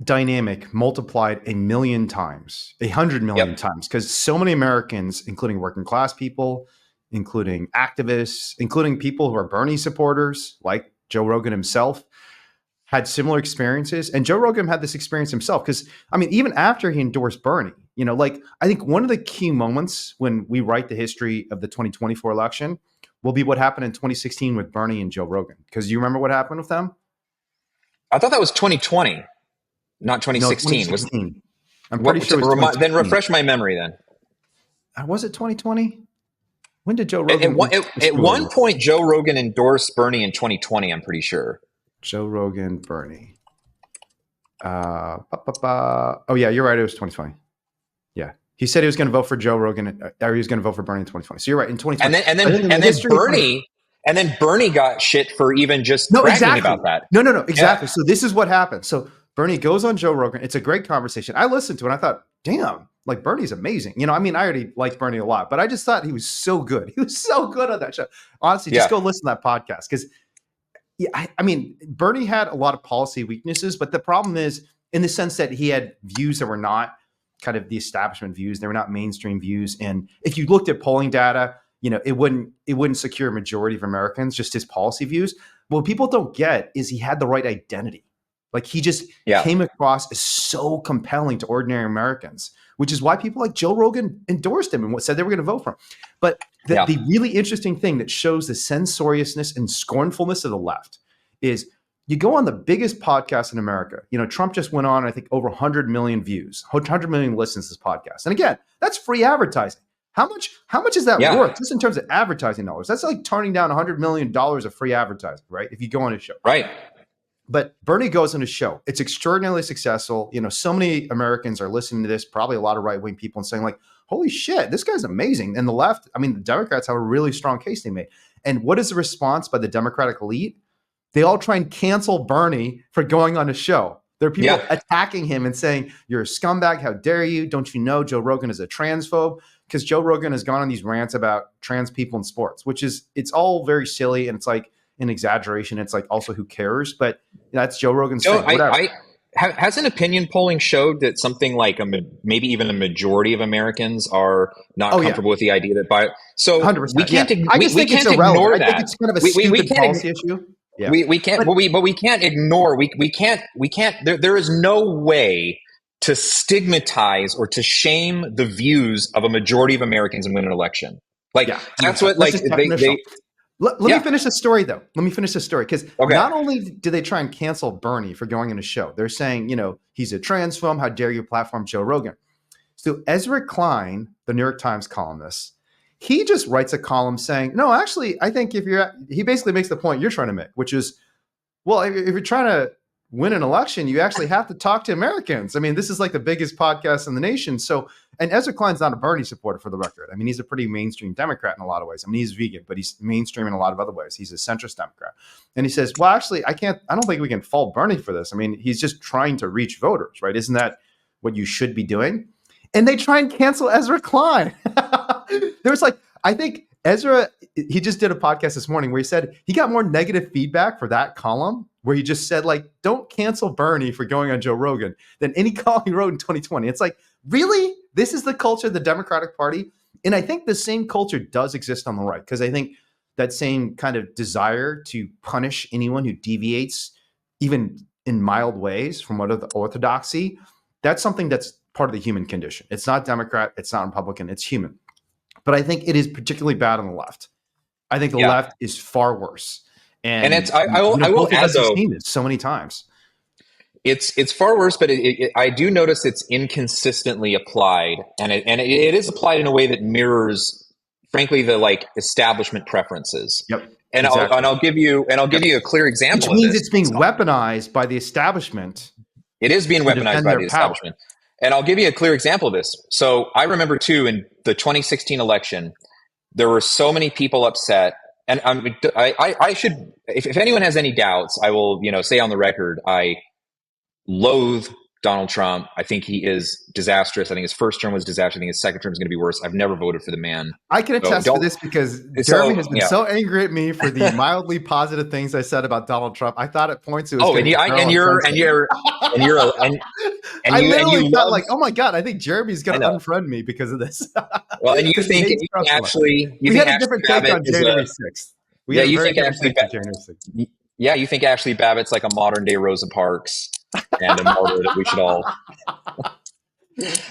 Speaker 1: dynamic multiplied a million times, 100 million
Speaker 2: Yep.
Speaker 1: times, because so many Americans, including working class people, including activists, including people who are Bernie supporters, like Joe Rogan himself, had similar experiences. And Joe Rogan had this experience himself because, I mean, even after he endorsed Bernie, like I think one of the key moments when we write the history of the 2024 election will be what happened in 2016 with Bernie and Joe Rogan. Because you remember what happened with them?
Speaker 2: I thought that was 2020, not
Speaker 1: No,
Speaker 2: 2016. Was
Speaker 1: 2016. I'm pretty sure it was
Speaker 2: then
Speaker 1: 2016.
Speaker 2: refresh my memory then.
Speaker 1: Was it 2020? When did Joe
Speaker 2: At,
Speaker 1: Rogan?
Speaker 2: at one point, Joe Rogan endorsed Bernie in 2020. I'm pretty sure.
Speaker 1: Joe Rogan, Bernie. Oh yeah, you're right. It was 2020. Yeah, he said he was going to vote for Joe Rogan, or he was going to vote for Bernie in 2020. So you're right, in 2020.
Speaker 2: And then Bernie got shit for even just
Speaker 1: No,
Speaker 2: bragging
Speaker 1: exactly.
Speaker 2: about that.
Speaker 1: No, exactly.
Speaker 2: Yeah.
Speaker 1: So this is what happened. So Bernie goes on Joe Rogan. It's a great conversation. I listened to it and I thought, damn, like Bernie's amazing. I mean, I already liked Bernie a lot, but I just thought he was so good. He was so good on that show. Honestly, just go listen to that podcast because I mean, Bernie had a lot of policy weaknesses, but the problem is in the sense that he had views that were not kind of the establishment views. They were not mainstream views. And if you looked at polling data, it wouldn't secure a majority of Americans, just his policy views. What people don't get is he had the right identity. Like he just came across as so compelling to ordinary Americans, which is why people like Joe Rogan endorsed him and said they were going to vote for him. But the really interesting thing that shows the censoriousness and scornfulness of the left is you go on the biggest podcast in America. Trump just went on, I think, over 100 million views, 100 million listens to this podcast. And again, that's free advertising. How much is that worth just in terms of advertising dollars? That's like turning down $100 million of free advertising, right? If you go on a show.
Speaker 2: Right.
Speaker 1: But Bernie goes on a show. It's extraordinarily successful. So many Americans are listening to this, probably a lot of right-wing people, and saying like, holy shit, this guy's amazing. And the left, I mean, the Democrats have a really strong case they made. And what is the response by the Democratic elite? They all try and cancel Bernie for going on a show. There are people attacking him and saying, you're a scumbag. How dare you? Don't you know Joe Rogan is a transphobe? Because Joe Rogan has gone on these rants about trans people in sports, which is, it's all very silly. And it's like an exaggeration. It's like also who cares? But that's Joe Rogan's thing. Whatever.
Speaker 2: Has an opinion polling showed that something like maybe even a majority of Americans are not comfortable with the idea that so
Speaker 1: 100%,
Speaker 2: we can't
Speaker 1: I just think it's
Speaker 2: ignore
Speaker 1: that. I think it's kind of a stupid policy issue.
Speaker 2: Yeah. We can't, but we can't ignore. We can't. There is no way to stigmatize or to shame the views of a majority of Americans and win an election. Like that's what like they.
Speaker 1: Let me finish the story, though. Let me finish the story. Because not only do they try and cancel Bernie for going on a show, they're saying, he's a transphobe. How dare you platform Joe Rogan? So Ezra Klein, the New York Times columnist, he just writes a column saying, no, actually, I think he basically makes the point you're trying to make, which is, well, if you're trying to win an election, you actually have to talk to Americans. I mean, this is like the biggest podcast in the nation. So, and Ezra Klein's not a Bernie supporter, for the record. I mean, he's a pretty mainstream Democrat in a lot of ways. I mean, he's vegan, but he's mainstream in a lot of other ways. He's a centrist Democrat. And he says, well, actually, I don't think we can fault Bernie for this. I mean, he's just trying to reach voters, right? Isn't that what you should be doing? And they try and cancel Ezra Klein. There was like, I think Ezra, he just did a podcast this morning where he said he got more negative feedback for that column where he just said, like, don't cancel Bernie for going on Joe Rogan than any column he wrote in 2020. It's like, really? This is the culture of the Democratic Party? And I think the same culture does exist on the right, because I think that same kind of desire to punish anyone who deviates, even in mild ways, from what are the orthodoxy, that's something that's part of the human condition. It's not Democrat, it's not Republican, it's human. But I think it is particularly bad on the left. I think the left is far worse. And
Speaker 2: it's I will add, though,
Speaker 1: seen this so many times.
Speaker 2: It's far worse, but I do notice it's inconsistently applied, and it is applied in a way that mirrors, frankly, the like establishment preferences.
Speaker 1: Yep.
Speaker 2: And
Speaker 1: exactly.
Speaker 2: I'll give you a clear example.
Speaker 1: Which means
Speaker 2: of this.
Speaker 1: It's being weaponized by the establishment.
Speaker 2: It is being weaponized by the establishment. And I'll give you a clear example of this. So I remember too, in the 2016 election, there were so many people upset. And I should, if anyone has any doubts, I will, say on the record, I loathe Donald Trump. I think he is disastrous. I think his first term was disastrous. I think his second term is going to be worse. I've never voted for the man.
Speaker 1: I can attest to this because Jeremy has been so angry at me for the mildly positive things I said about Donald Trump. I thought at points it was. I literally thought like, oh my god, I think Jeremy's going to unfriend me because of this.
Speaker 2: Well, and you think actually
Speaker 1: we had a different take on January 6th.
Speaker 2: You think Ashley Babbitt's like a modern day Rosa Parks and a martyr that we should all.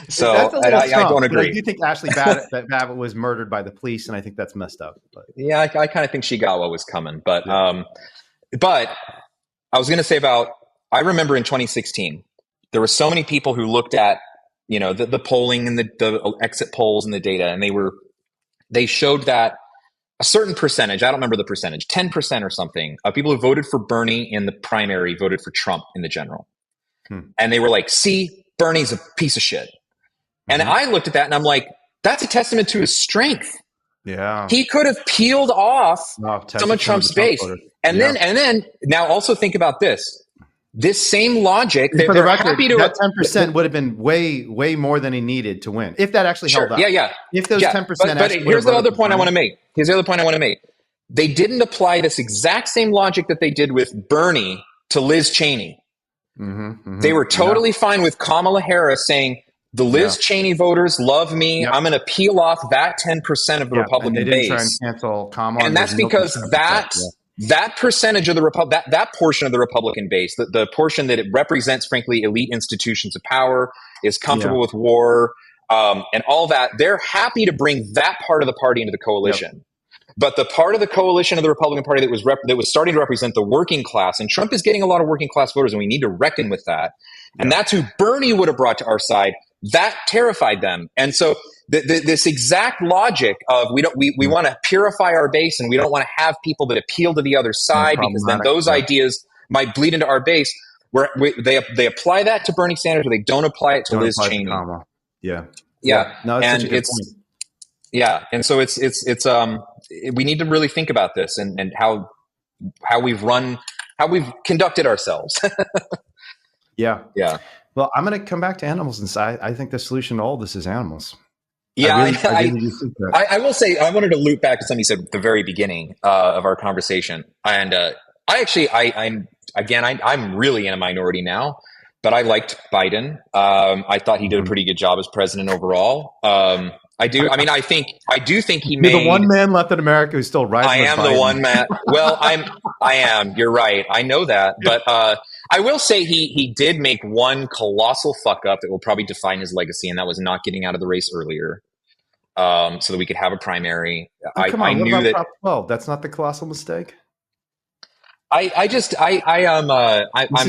Speaker 2: So I don't agree.
Speaker 1: I do think Ashley Babbitt was murdered by the police, and I think that's messed up. But.
Speaker 2: Yeah, I kind of think she got what was coming, but I was going to say I remember in 2016 there were so many people who looked at the polling and the exit polls and the data, and they showed that a certain percentage, I don't remember the percentage, 10% or something, of people who voted for Bernie in the primary voted for Trump in the general. And they were like, see, Bernie's a piece of shit. And I looked at that and I'm like, that's a testament to his strength.
Speaker 1: Yeah.
Speaker 2: He could have peeled off some of Trump's base. And then now also think about this. This same logic,
Speaker 1: for the record, that 10% would have been way, way more than he needed to win. If that actually held up.
Speaker 2: Yeah.
Speaker 1: If those 10%.
Speaker 2: But here's the other point I want to make. They didn't apply this exact same logic that they did with Bernie to Liz Cheney. They were totally fine with Kamala Harris saying, the Liz Cheney voters love me. I'm going to peel off that 10% of the Republican base.
Speaker 1: Try and cancel Kamala.
Speaker 2: And that's because that percentage of the that portion of the Republican base, the portion that it represents, frankly, elite institutions of power, is comfortable with war, and all that, they're happy to bring that part of the party into the coalition. But the part of the coalition of the Republican Party that was starting to represent the working class, and Trump is getting a lot of working class voters, and we need to reckon with that. And that's who Bernie would have brought to our side. That terrified them. And so this exact logic of we want to purify our base, and we don't want to have people that appeal to the other side because then those ideas might bleed into our base. Where they apply that to Bernie Sanders, or they don't apply it to Liz Cheney.
Speaker 1: No,
Speaker 2: and it's and so it's we need to really think about this and how we've conducted ourselves.
Speaker 1: Yeah. Well, I'm going to come back to animals and say I think the solution to all this is animals.
Speaker 2: I will say I wanted to loop back to something you said at the very beginning of our conversation, and I'm really in a minority now, but I liked Biden. I thought he did a pretty good job as president overall. I do. I mean, I do think he made
Speaker 1: the one man left in America who's still rising.
Speaker 2: I am the one man. Well, I am. You're right. I know that, but I will say he did make one colossal fuck up that will probably define his legacy, and that was not getting out of the race earlier, so that we could have a primary.
Speaker 1: Come on, I knew that. Prop 12? That's not the colossal mistake.
Speaker 2: I'm a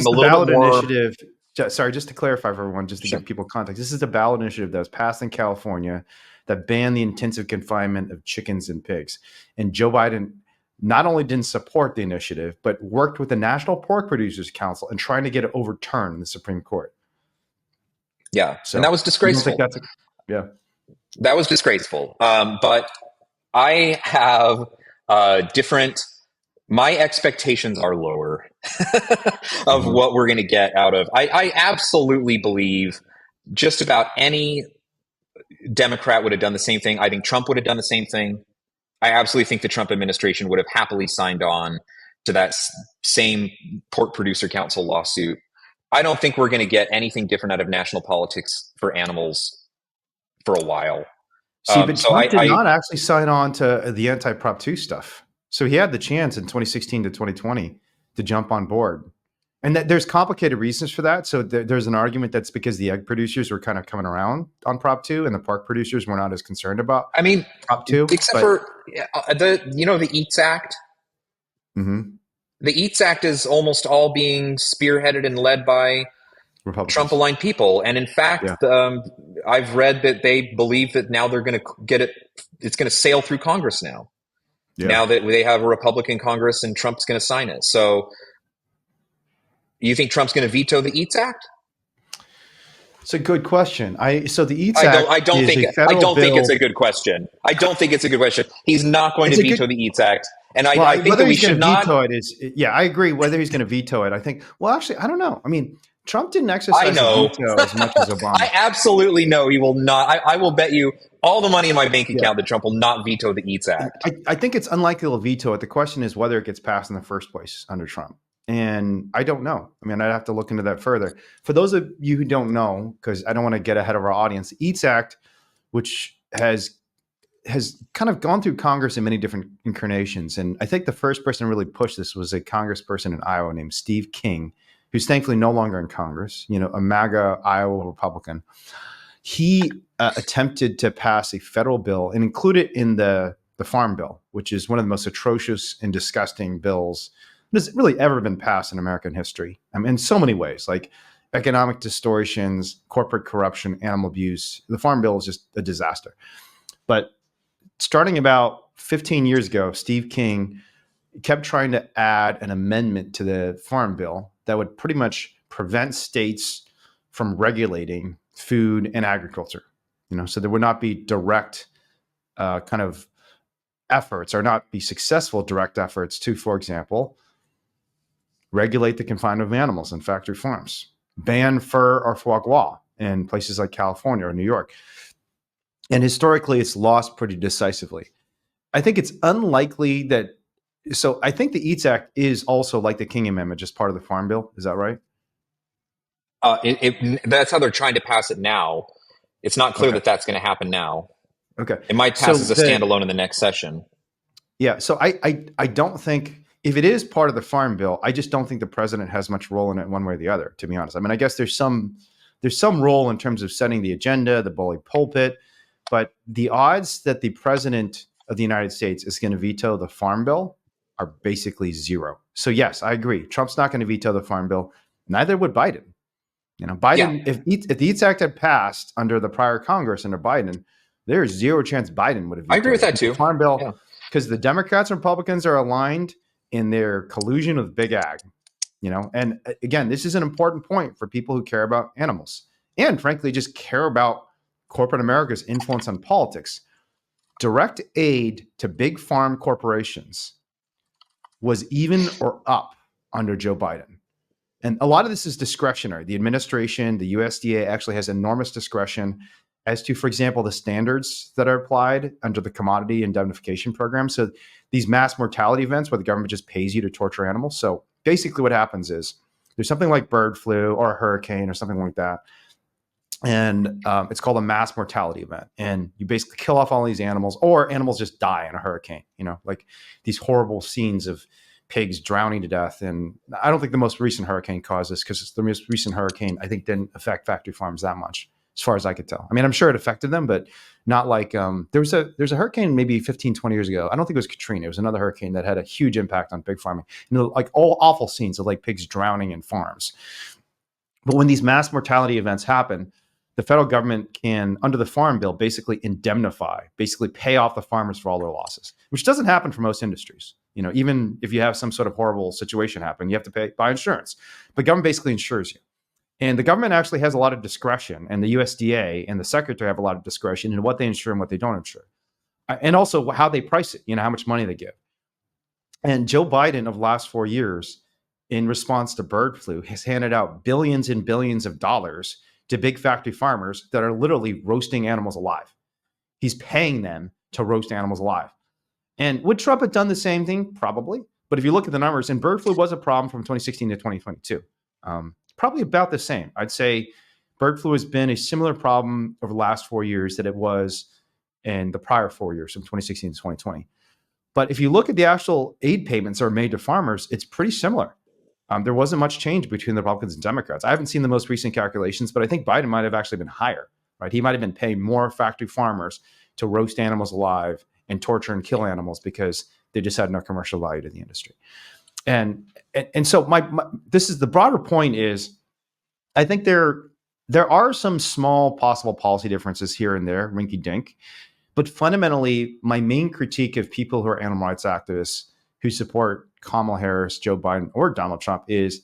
Speaker 2: little bit more.
Speaker 1: Initiative. Sorry, just to clarify for everyone, just to give people context, this is a ballot initiative that was passed in California that banned the intensive confinement of chickens and pigs. And Joe Biden not only didn't support the initiative, but worked with the National Pork Producers Council and trying to get it overturned in the Supreme Court.
Speaker 2: Yeah, so and that was disgraceful. That was disgraceful. But I have different. My expectations are lower of what we're going to get out of. I absolutely believe just about any Democrat would have done the same thing. I think Trump would have done the same thing. I absolutely think the Trump administration would have happily signed on to that same Pork Producer Council lawsuit. I don't think we're going to get anything different out of national politics for animals for a while.
Speaker 1: See, but Trump did not actually sign on to the anti-Prop 2 stuff. So he had the chance in 2016 to 2020 to jump on board. And there's complicated reasons for that. So there's an argument that's because the egg producers were kind of coming around on Prop 2 and the pork producers were not as concerned about Prop 2.
Speaker 2: Except for the EATS Act. The EATS Act is almost all being spearheaded and led by Trump-aligned people. And in fact, I've read that they believe that now they're going to get it. It's going to sail through Congress now. Now that they have a Republican Congress and Trump's going to sign it. So you think Trump's going to veto the EATS Act?
Speaker 1: It's a good question. So the EATS Act
Speaker 2: I don't think it's a good question. I don't think it's a good question. He's not going to veto the EATS Act. And I think that we should not
Speaker 1: veto it. I agree. Whether he's going to veto it, I think. Well, actually, I don't know. I mean, Trump didn't
Speaker 2: I
Speaker 1: exercise a
Speaker 2: know.
Speaker 1: veto as much as Obama.
Speaker 2: I absolutely know he will not. I will bet you all the money in my bank
Speaker 1: Yeah.
Speaker 2: account that Trump will not veto the EATS Act.
Speaker 1: I think it's unlikely to veto it. The question is whether it gets passed in the first place under Trump. And I don't know. I mean, I'd have to look into that further. For those of you who don't know, because I don't want to get ahead of our audience, the EATS Act, which has kind of gone through Congress in many different incarnations. And I think the first person to really push this was a congressperson in Iowa named Steve King, who's thankfully no longer in Congress, a MAGA Iowa Republican. He attempted to pass a federal bill and include it in the Farm Bill, which is one of the most atrocious and disgusting bills that has really ever been passed in American history. In so many ways, like economic distortions, corporate corruption, animal abuse. The Farm Bill is just a disaster. But starting about 15 years ago, Steve King kept trying to add an amendment to the Farm Bill that would pretty much prevent states from regulating food and agriculture. So there would not be direct kind of efforts or not be successful direct efforts to, for example, regulate the confinement of animals in factory farms, ban fur or foie gras in places like California or New York. And historically, it's lost pretty decisively. I think it's unlikely that. So I think the EATS Act is also like the King Amendment, just part of the Farm Bill. Is that right?
Speaker 2: That's how they're trying to pass it now. It's not clear that that's going to happen now.
Speaker 1: Okay.
Speaker 2: It might pass as a standalone in the next session.
Speaker 1: Yeah. So I don't think, if it is part of the Farm Bill, I just don't think the president has much role in it one way or the other, to be honest. I mean, I guess there's some role in terms of setting the agenda, the bully pulpit, but the odds that the president of the United States is going to veto the Farm Bill are basically zero. So yes, I agree. Trump's not going to veto the Farm Bill. Neither would Biden. Biden, if the EATS Act had passed under the prior Congress under Biden, there's zero chance Biden would have vetoed
Speaker 2: I agree with that too.
Speaker 1: the Farm Bill, because the Democrats and Republicans are aligned in their collusion with Big Ag. And again, this is an important point for people who care about animals and frankly just care about corporate America's influence on politics. Direct aid to big farm corporations was even or up under Joe Biden. And a lot of this is discretionary. The administration, the USDA actually has enormous discretion as to, for example, the standards that are applied under the commodity indemnification program. So these mass mortality events where the government just pays you to torture animals. So basically what happens is there's something like bird flu or a hurricane or something like that. And it's called a mass mortality event. And you basically kill off all these animals, or animals just die in a hurricane, like these horrible scenes of pigs drowning to death. And I don't think the most recent hurricane caused this, because the most recent hurricane, I think, didn't affect factory farms that much, as far as I could tell. I mean, I'm sure it affected them, but not like there's a hurricane maybe 15, 20 years ago. I don't think it was Katrina. It was another hurricane that had a huge impact on pig farming. Like all awful scenes of like pigs drowning in farms. But when these mass mortality events happen, the federal government can, under the Farm Bill, basically indemnify, basically pay off the farmers for all their losses, which doesn't happen for most industries. Even if you have some sort of horrible situation happen, you have to buy insurance. But government basically insures you. And the government actually has a lot of discretion, and the USDA and the secretary have a lot of discretion in what they insure and what they don't insure. And also how they price it, how much money they give. And Joe Biden of the last 4 years, in response to bird flu, has handed out billions and billions of dollars to big factory farmers that are literally roasting animals alive. He's paying them to roast animals alive. And would Trump have done the same thing? Probably. But if you look at the numbers, and bird flu was a problem from 2016 to 2022, probably about the same. I'd say bird flu has been a similar problem over the last 4 years that it was in the prior 4 years, from 2016 to 2020. But if you look at the actual aid payments that are made to farmers, it's pretty similar. There wasn't much change between the Republicans and Democrats. I haven't seen the most recent calculations, but I think Biden might have actually been higher, right? He might have been paying more factory farmers to roast animals alive and torture and kill animals because they just had no commercial value to the industry. And so this is the broader point is, I think there are some small possible policy differences here and there, rinky dink, but fundamentally, my main critique of people who are animal rights activists who support Kamala Harris, Joe Biden, or Donald Trump is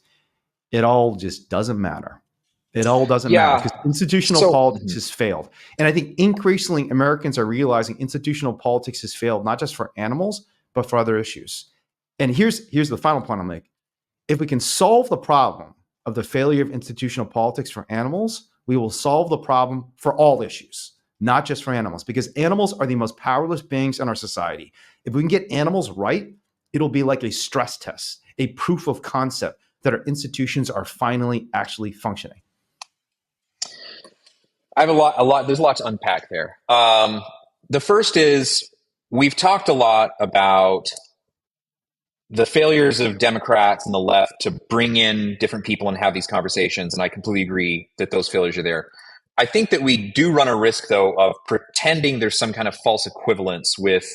Speaker 1: it all just doesn't matter. It all doesn't matter because institutional politics has failed. And I think increasingly Americans are realizing institutional politics has failed, not just for animals, but for other issues. And here's the final point I'll make. If we can solve the problem of the failure of institutional politics for animals, we will solve the problem for all issues, not just for animals, because animals are the most powerless beings in our society. If we can get animals right, it'll be like a stress test, a proof of concept that our institutions are finally actually functioning.
Speaker 2: I have a lot. There's a lot to unpack there. The first is we've talked a lot about the failures of Democrats and the left to bring in different people and have these conversations, and I completely agree that those failures are there. I think that we do run a risk, though, of pretending there's some kind of false equivalence with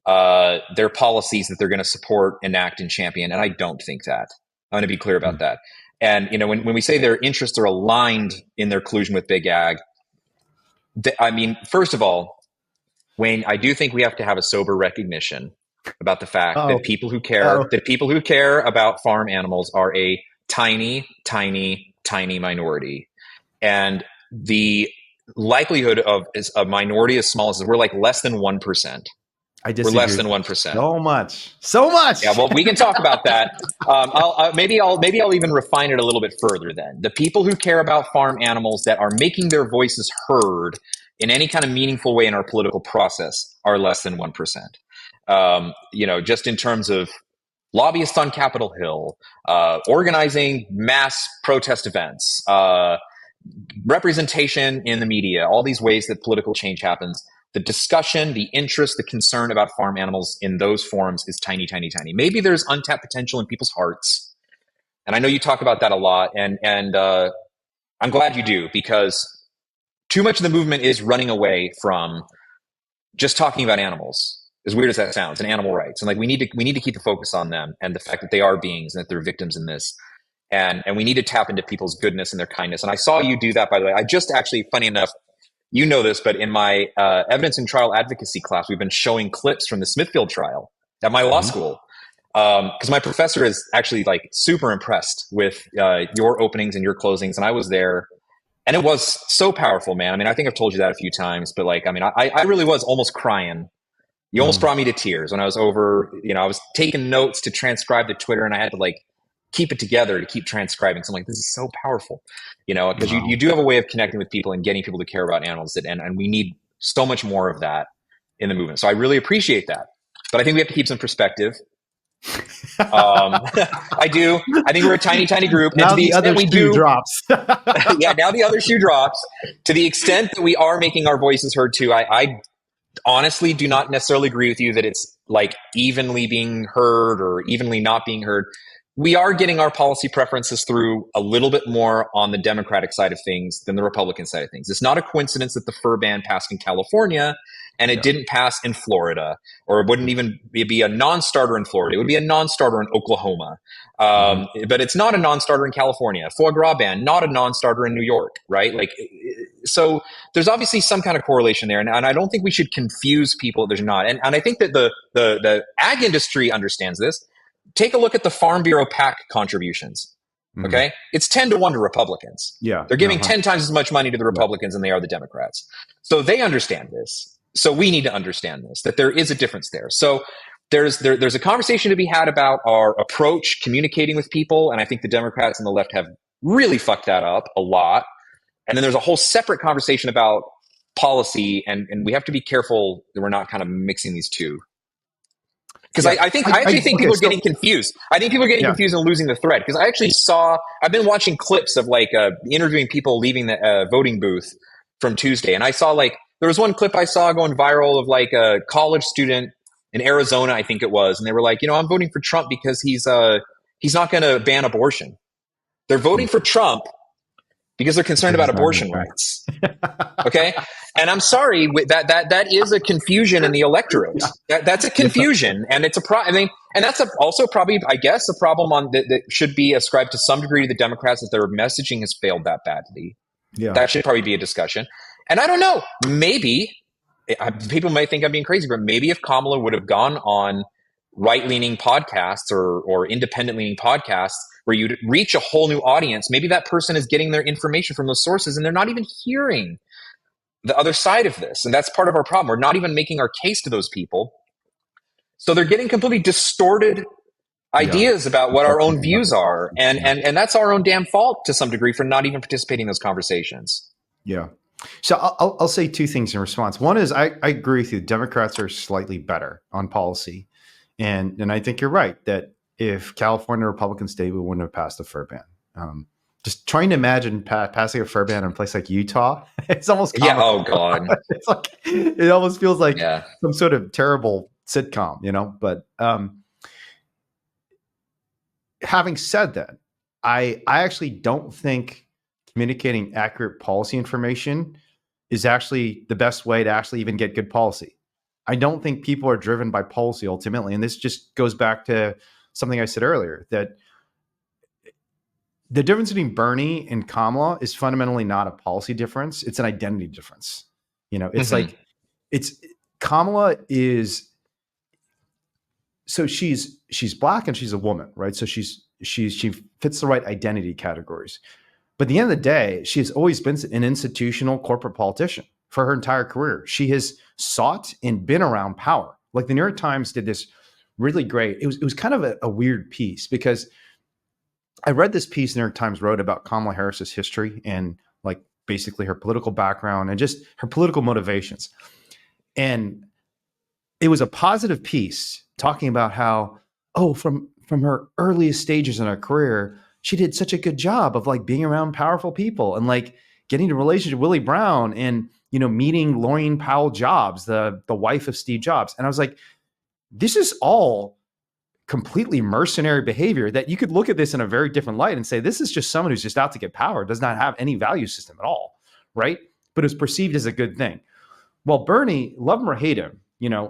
Speaker 2: their policies that they're going to support, enact, and champion, and I don't think that. I want to be clear about that. And when we say their interests are aligned in their collusion with Big Ag, I mean, first of all, Wayne, I do think we have to have a sober recognition about the fact that people who care about farm animals are a tiny, tiny, tiny minority, and the likelihood of a minority as small as we're like less than 1%.
Speaker 1: I disagree.
Speaker 2: We're less than 1%.
Speaker 1: So much.
Speaker 2: Yeah, well, we can talk about that. Maybe I'll even refine it a little bit further. Then the people who care about farm animals that are making their voices heard in any kind of meaningful way in our political process are less than 1%. Just in terms of lobbyists on Capitol Hill, organizing mass protest events, representation in the media, all these ways that political change happens. The discussion, the interest, the concern about farm animals in those forums is tiny, tiny, tiny. Maybe there's untapped potential in people's hearts. And I know you talk about that a lot. And I'm glad you do, because too much of the movement is running away from just talking about animals, as weird as that sounds, and animal rights. And like we need to keep the focus on them and the fact that they are beings and that they're victims in this. And we need to tap into people's goodness and their kindness. And I saw you do that, by the way. I just actually, funny enough, you know this, but in my evidence and trial advocacy class, we've been showing clips from the Smithfield trial at my law school, because my professor is actually like super impressed with your openings and your closings, and I was there, and it was so powerful, man. I mean, I think I've told you that a few times, but like, I mean, I really was almost crying. You almost brought me to tears when I was over. I was taking notes to transcribe to Twitter, and I had to like keep it together to keep transcribing. So I'm like, this is so powerful, because you do have a way of connecting with people and getting people to care about animals, and we need so much more of that in the movement. So I really appreciate that. But I think we have to keep some perspective. I do. I think we're a tiny, tiny group.
Speaker 1: Now
Speaker 2: and to the extent we do,
Speaker 1: drops.
Speaker 2: yeah, now the other shoe drops. To the extent that we are making our voices heard too, I honestly do not necessarily agree with you that it's like evenly being heard or evenly not being heard. We are getting our policy preferences through a little bit more on the Democratic side of things than the Republican side of things. It's not a coincidence that the fur ban passed in California and it didn't pass in Florida, or it wouldn't even be a non-starter in Florida. It would be a non-starter in Oklahoma. But it's not a non-starter in California. Foie gras ban, not a non-starter in New York, right? Like, so there's obviously some kind of correlation there. And I don't think we should confuse people. There's not. And I think that the ag industry understands this. Take a look at the Farm Bureau PAC contributions. Okay. It's 10-1 to Republicans.
Speaker 1: Yeah.
Speaker 2: They're giving 10 times as much money to the Republicans than they are the Democrats. So they understand this. So we need to understand this, that there is a difference there. So there's a conversation to be had about our approach, communicating with people. And I think the Democrats and the left have really fucked that up a lot. And then there's a whole separate conversation about policy. And we have to be careful that we're not kind of mixing these two. Because I actually think people are getting confused. I think people are getting confused and losing the thread. Because I've been watching clips of like interviewing people leaving the voting booth from Tuesday. And I saw there was one clip I saw going viral of like a college student in Arizona, I think it was. And they were like, I'm voting for Trump because he's not going to ban abortion. They're voting for Trump because they're concerned about abortion rights. Okay. And I'm sorry, that is a confusion in the electorate. That's a confusion. And it's and that's also probably, I guess, a problem that should be ascribed to some degree to the Democrats, that their messaging has failed that badly. Yeah. That should probably be a discussion. And I don't know, maybe people might think I'm being crazy, but maybe if Kamala would have gone on right-leaning podcasts or independent-leaning podcasts where you'd reach a whole new audience, maybe that person is getting their information from those sources and they're not even hearing the other side of this. And that's part of our problem. We're not even making our case to those people. So they're getting completely distorted
Speaker 1: Yeah.
Speaker 2: ideas about what our own
Speaker 1: Unfortunately, not
Speaker 2: views
Speaker 1: the
Speaker 2: are.
Speaker 1: policy.
Speaker 2: And,
Speaker 1: Yeah.
Speaker 2: and that's our own damn fault to some degree for not even participating in those conversations.
Speaker 1: Yeah. So I'll say two things in response. One is I agree with you. Democrats are slightly better on policy. And I think you're right that if California Republican state, we wouldn't have passed the fur ban. Just trying to imagine passing a fur ban in a place like Utah, it's almost
Speaker 2: Yeah. Oh
Speaker 1: comical.
Speaker 2: God.
Speaker 1: It's like, it almost feels like
Speaker 2: Yeah.
Speaker 1: some sort of terrible sitcom, But having said that, I actually don't think communicating accurate policy information is actually the best way to actually even get good policy. I don't think people are driven by policy ultimately. And this just goes back to something I said earlier, that the difference between Bernie and Kamala is fundamentally not a policy difference. It's an identity difference. It's
Speaker 2: Mm-hmm.
Speaker 1: like it's Kamala is, so she's black and she's a woman, right? So she fits the right identity categories. But at the end of the day, she has always been an institutional corporate politician for her entire career. She has sought and been around power. Like the New York Times did this really great. It was kind of a weird piece because I read this piece the New York Times wrote about Kamala Harris's history and like basically her political background and just her political motivations. And it was a positive piece talking about how, from her earliest stages in her career, she did such a good job of like being around powerful people and like getting a relationship with Willie Brown and meeting Laurene Powell Jobs, the wife of Steve Jobs. And I was like, this is all completely mercenary behavior that you could look at this in a very different light and say, this is just someone who's just out to get power, does not have any value system at all. Right. But it's perceived as a good thing. Well, Bernie, love him or hate him,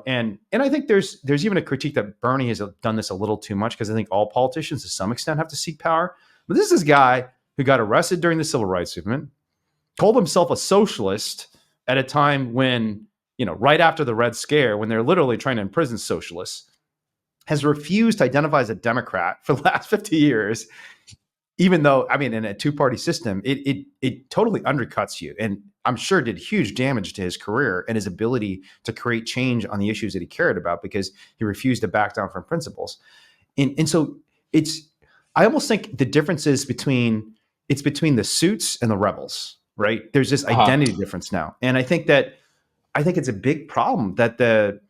Speaker 1: and I think there's even a critique that Bernie has done this a little too much because I think all politicians to some extent have to seek power. But this is this guy who got arrested during the civil rights movement, called himself a socialist at a time when, right after the Red Scare, when they're literally trying to imprison socialists, has refused to identify as a Democrat for the last 50 years, even though, I mean, in a two-party system, it totally undercuts you. And I'm sure did huge damage to his career and his ability to create change on the issues that he cared about because he refused to back down from principles. And so I almost think the difference is between the suits and the rebels, right? There's this
Speaker 2: Uh-huh.
Speaker 1: identity difference now. And I think it's a big problem that the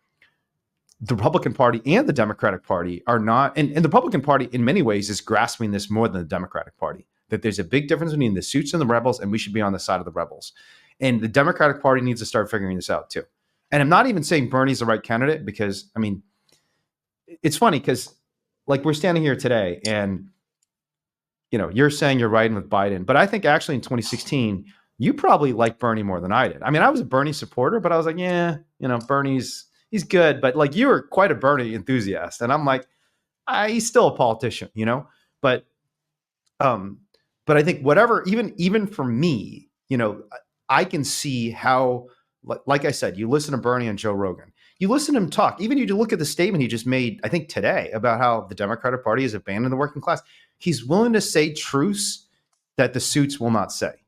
Speaker 1: Republican Party and the Democratic Party are not, and the Republican Party in many ways is grasping this more than the Democratic Party, that there's a big difference between the suits and the rebels, and we should be on the side of the rebels. And the Democratic Party needs to start figuring this out too. And I'm not even saying Bernie's the right candidate because, I mean, it's funny because like we're standing here today and, you're saying you're riding with Biden, but I think actually in 2016, you probably liked Bernie more than I did. I mean, I was a Bernie supporter, but I was like, yeah, he's good. But like you were quite a Bernie enthusiast. And I'm like, he's still a politician, But um, but I think whatever, even for me, I can see how, like I said, you listen to Bernie and Joe Rogan, you listen to him talk. Even you look at the statement he just made, I think today, about how the Democratic Party has abandoned the working class. He's willing to say truths that the suits will not say. Right.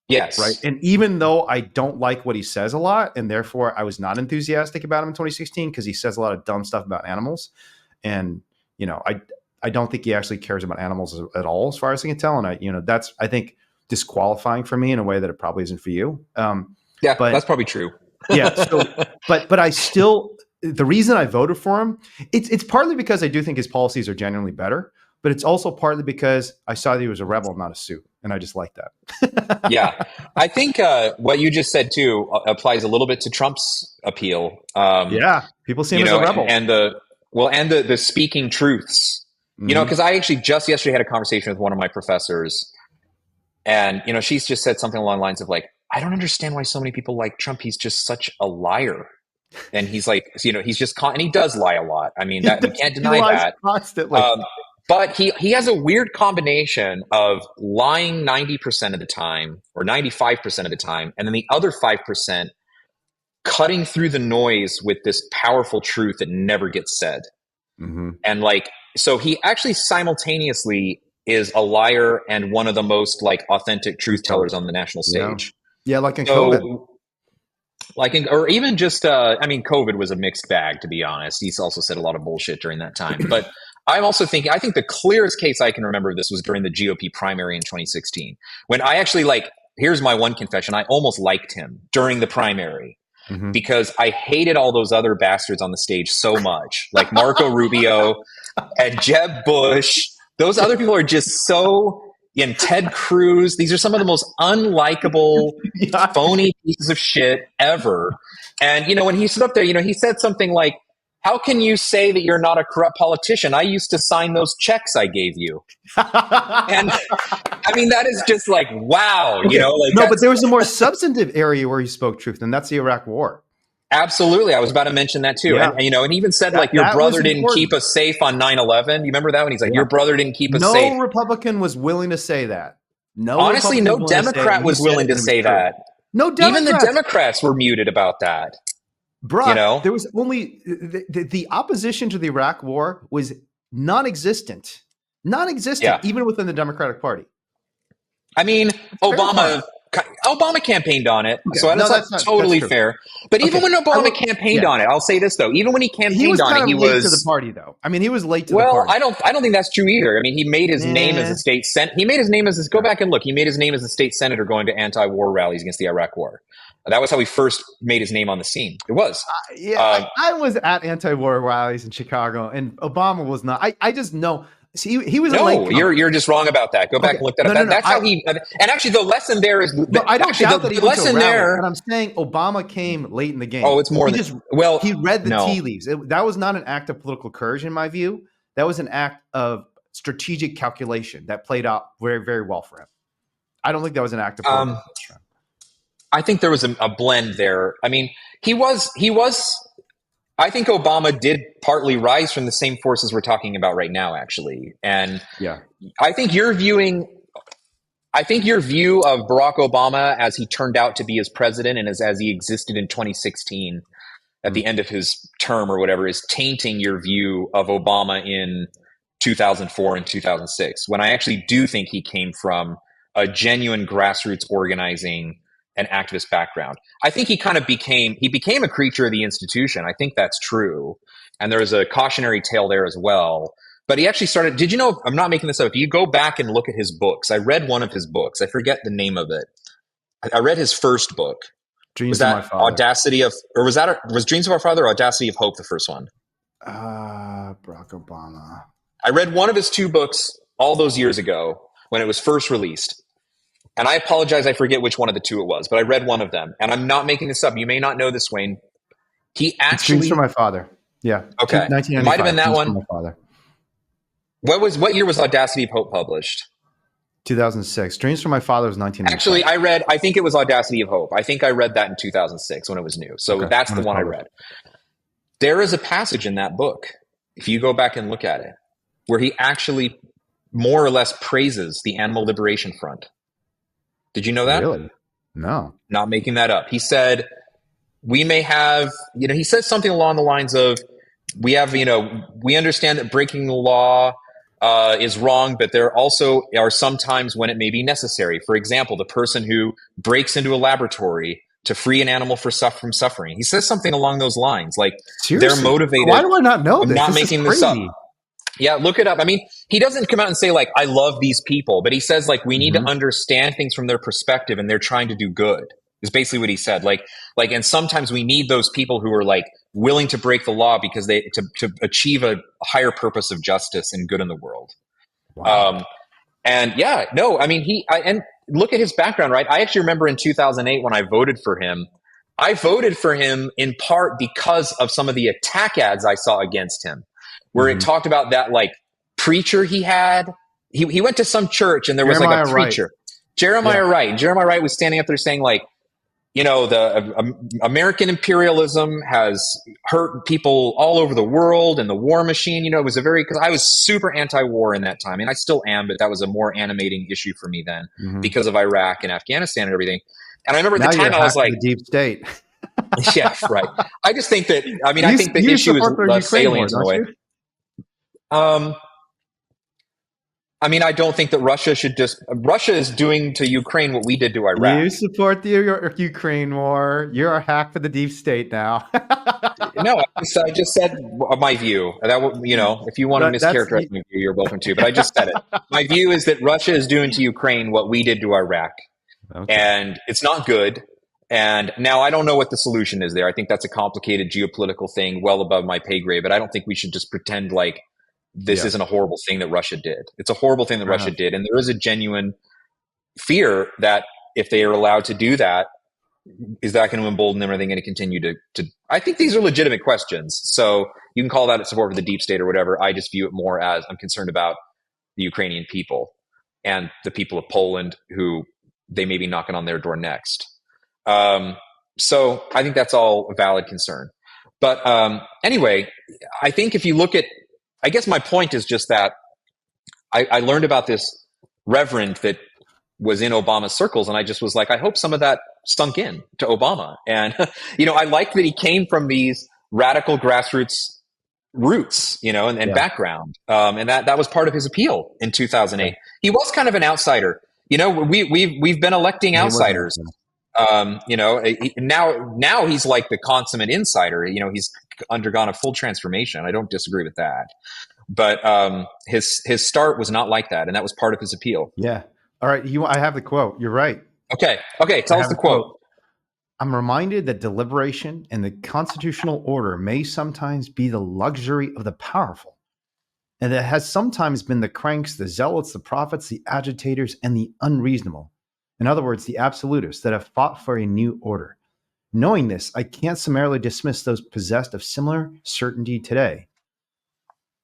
Speaker 2: Yes.
Speaker 1: And even though I don't like what he says a lot, and therefore I was not enthusiastic about him in 2016 because he says a lot of dumb stuff about animals. And, I don't think he actually cares about animals at all, as far as I can tell. And that's, I think, disqualifying for me in a way that it probably isn't for you.
Speaker 2: Yeah,
Speaker 1: But
Speaker 2: that's probably true.
Speaker 1: yeah, so, but I still, the reason I voted for him, it's partly because I do think his policies are genuinely better, but it's also partly because I saw that he was a rebel, not a suit. And I just like
Speaker 2: Yeah,
Speaker 1: that.
Speaker 2: I think what you just said too applies a little bit to Trump's appeal.
Speaker 1: Yeah, people see him as a
Speaker 2: And
Speaker 1: rebel.
Speaker 2: the speaking truths.
Speaker 1: Mm-hmm.
Speaker 2: Because I actually just yesterday had a conversation with one of my professors, and she's just said something along the lines of like, I don't understand why so many people like Trump. He's just such a liar, and he's like, he's just and he does lie a lot. I mean, that we can't
Speaker 1: He
Speaker 2: deny
Speaker 1: lies
Speaker 2: that.
Speaker 1: constantly.
Speaker 2: Um, but he has a weird combination of lying 90% of the time or 95% of the time, and then the other 5% cutting through the noise with this powerful truth that never gets said.
Speaker 1: Mm-hmm.
Speaker 2: And like, so he actually simultaneously is a liar and one of the most like authentic truth
Speaker 1: Truth teller.
Speaker 2: tellers on the national
Speaker 1: Yeah.
Speaker 2: stage.
Speaker 1: Yeah, like in COVID.
Speaker 2: So like, or even just, I mean, COVID was a mixed bag, to be honest. He's also said a lot of bullshit during that time, but I'm also thinking, I think the clearest case I can remember of this was during the GOP primary in 2016, when I actually here's my one confession. I almost liked him during the primary because I hated all those other bastards on the stage so much, like Marco Rubio and Jeb Bush. Those other people are just so, and Ted Cruz. These are some of the most unlikable, phony pieces of shit ever. And, when he stood up there, he said something like, how can you say that you're not a corrupt politician? I used to sign those checks I gave you. And I mean, that is just like, wow,
Speaker 1: okay. No, but there was a more substantive area where he spoke truth, and that's the Iraq War.
Speaker 2: Absolutely. I was about to mention that too. Yeah. And he even said your brother didn't keep us safe on 9/11. You remember that when he's like, your brother didn't keep us safe.
Speaker 1: No Republican was willing to say that.
Speaker 2: Honestly, no Democrat was willing to say that.
Speaker 1: No Democrats.
Speaker 2: Even the Democrats were muted about that.
Speaker 1: Bruh, there was only the opposition to the Iraq War was non-existent, even within the Democratic Party.
Speaker 2: I mean, Obama campaigned on it, so that's totally fair. But even when Obama campaigned on it, I'll say this though: even when he campaigned on it, he was
Speaker 1: late to the party, though. I mean, he was late to the party.
Speaker 2: Well, I don't think that's true either. I mean, he made his name as a state senator. He made his name as go back and look. He made his name as a state senator going to anti-war rallies against the Iraq War. That was how he first made his name on the scene. It was.
Speaker 1: I was at anti-war rallies in Chicago, and Obama was not. I just know. See, he was.
Speaker 2: No, you're just wrong about that. Go back and look that up. That's how he. And actually, the lesson there is.
Speaker 1: No, I don't doubt that he went to a rally, but I'm saying Obama came late in the game.
Speaker 2: Oh, it's more.
Speaker 1: He read the tea leaves. That was not an act of political courage, in my view. That was an act of strategic calculation that played out very, very well for him. I don't think that was an act of political courage.
Speaker 2: I think there was a blend there. I mean, he was. I think Obama did partly rise from the same forces we're talking about right now, actually. And I think your view of Barack Obama as he turned out to be as president and as he existed in 2016 at the end of his term or whatever is tainting your view of Obama in 2004 and 2006, when I actually do think he came from a genuine grassroots organizing and activist background. I think he kind of became a creature of the institution. I think that's true. And there's a cautionary tale there as well. But he actually started, did you know, I'm not making this up. If you go back and look at his books, I read one of his books. I forget the name of it. I read his first book.
Speaker 1: Dreams of My Father.
Speaker 2: Was Dreams of Our Father or Audacity of Hope the first one?
Speaker 1: Barack Obama.
Speaker 2: I read one of his two books all those years ago when it was first released. And I apologize, I forget which one of the two it was, but I read one of them. And I'm not making this up. You may not know this, Wayne. He actually...
Speaker 1: Dreams for My Father. Yeah.
Speaker 2: Okay.
Speaker 1: 1995.
Speaker 2: It might have been that
Speaker 1: Dreams
Speaker 2: one.
Speaker 1: For My Father.
Speaker 2: What year was Audacity of Hope published?
Speaker 1: 2006. Dreams for My Father was 1995.
Speaker 2: Actually, I think it was Audacity of Hope. I think I read that in 2006 when it was new. So that's the one I read. There is a passage in that book, if you go back and look at it, where he actually more or less praises the Animal Liberation Front. Did you know that?
Speaker 1: Really? No.
Speaker 2: Not making that up. He said, we may have, he says something along the lines of, we understand that breaking the law is wrong, but there also are some times when it may be necessary. For example, the person who breaks into a laboratory to free an animal from suffering. He says something along those lines. Like,
Speaker 1: seriously?
Speaker 2: They're motivated.
Speaker 1: Why do I not know this?
Speaker 2: I'm not
Speaker 1: this
Speaker 2: making this up. Yeah, look it up. I mean, he doesn't come out and say, like, I love these people, but he says, like, we need to understand things from their perspective and they're trying to do good, is basically what he said. Like, and sometimes we need those people who are, like, willing to break the law because to achieve a higher purpose of justice and good in the world. Wow. And look at his background, right? I actually remember in 2008 when I voted for him in part because of some of the attack ads I saw against him, where it talked about that, like, preacher he had. He went to some church and there was like a preacher, Jeremiah Wright. And Jeremiah Wright was standing up there saying, like, the American imperialism has hurt people all over the world and the war machine. It was because I was super anti-war in that time, and I still am, but that was a more animating issue for me then because of Iraq and Afghanistan and everything. And I remember at the time I was like,
Speaker 1: the deep state.
Speaker 2: Yeah, right. I just think that, I think the issue is salient in a way. I mean, I don't think that Russia is doing to Ukraine what we did to Iraq.
Speaker 1: You support the Ukraine war. You're a hack for the deep state now.
Speaker 2: No, I just said my view. If you want to
Speaker 1: That's
Speaker 2: mischaracterize my view, you're welcome to. But I just said it. My view is that Russia is doing to Ukraine what we did to Iraq,
Speaker 1: okay.
Speaker 2: and it's not good. And now I don't know what the solution is there. I think that's a complicated geopolitical thing, well above my pay grade. But I don't think we should just pretend like this isn't a horrible thing that Russia did. It's a horrible thing that Russia did, and there is a genuine fear that if they are allowed to do that, is that going to embolden them? Are they going to continue to? I think these are legitimate questions. So you can call that a support for the deep state or whatever. I just view it more as I'm concerned about the Ukrainian people and the people of Poland who they may be knocking on their door next. So I think that's all a valid concern. But anyway, I think if you look at, I guess my point is just that I learned about this reverend that was in Obama's circles, and I just was like, I hope some of that sunk in to Obama. And, I like that he came from these radical grassroots roots, and background. And that was part of his appeal in 2008. He was kind of an outsider. We've been electing outsiders. Now he's like the consummate insider. He's undergone a full transformation. I don't disagree with that. But his start was not like that, and that was part of his appeal.
Speaker 1: Yeah. All right. I have the quote. You're right.
Speaker 2: Okay. Tell us the quote.
Speaker 1: I'm reminded that deliberation and the constitutional order may sometimes be the luxury of the powerful, and it has sometimes been the cranks, the zealots, the prophets, the agitators, and the unreasonable. In other words, the absolutists that have fought for a new order. Knowing this, I can't summarily dismiss those possessed of similar certainty today.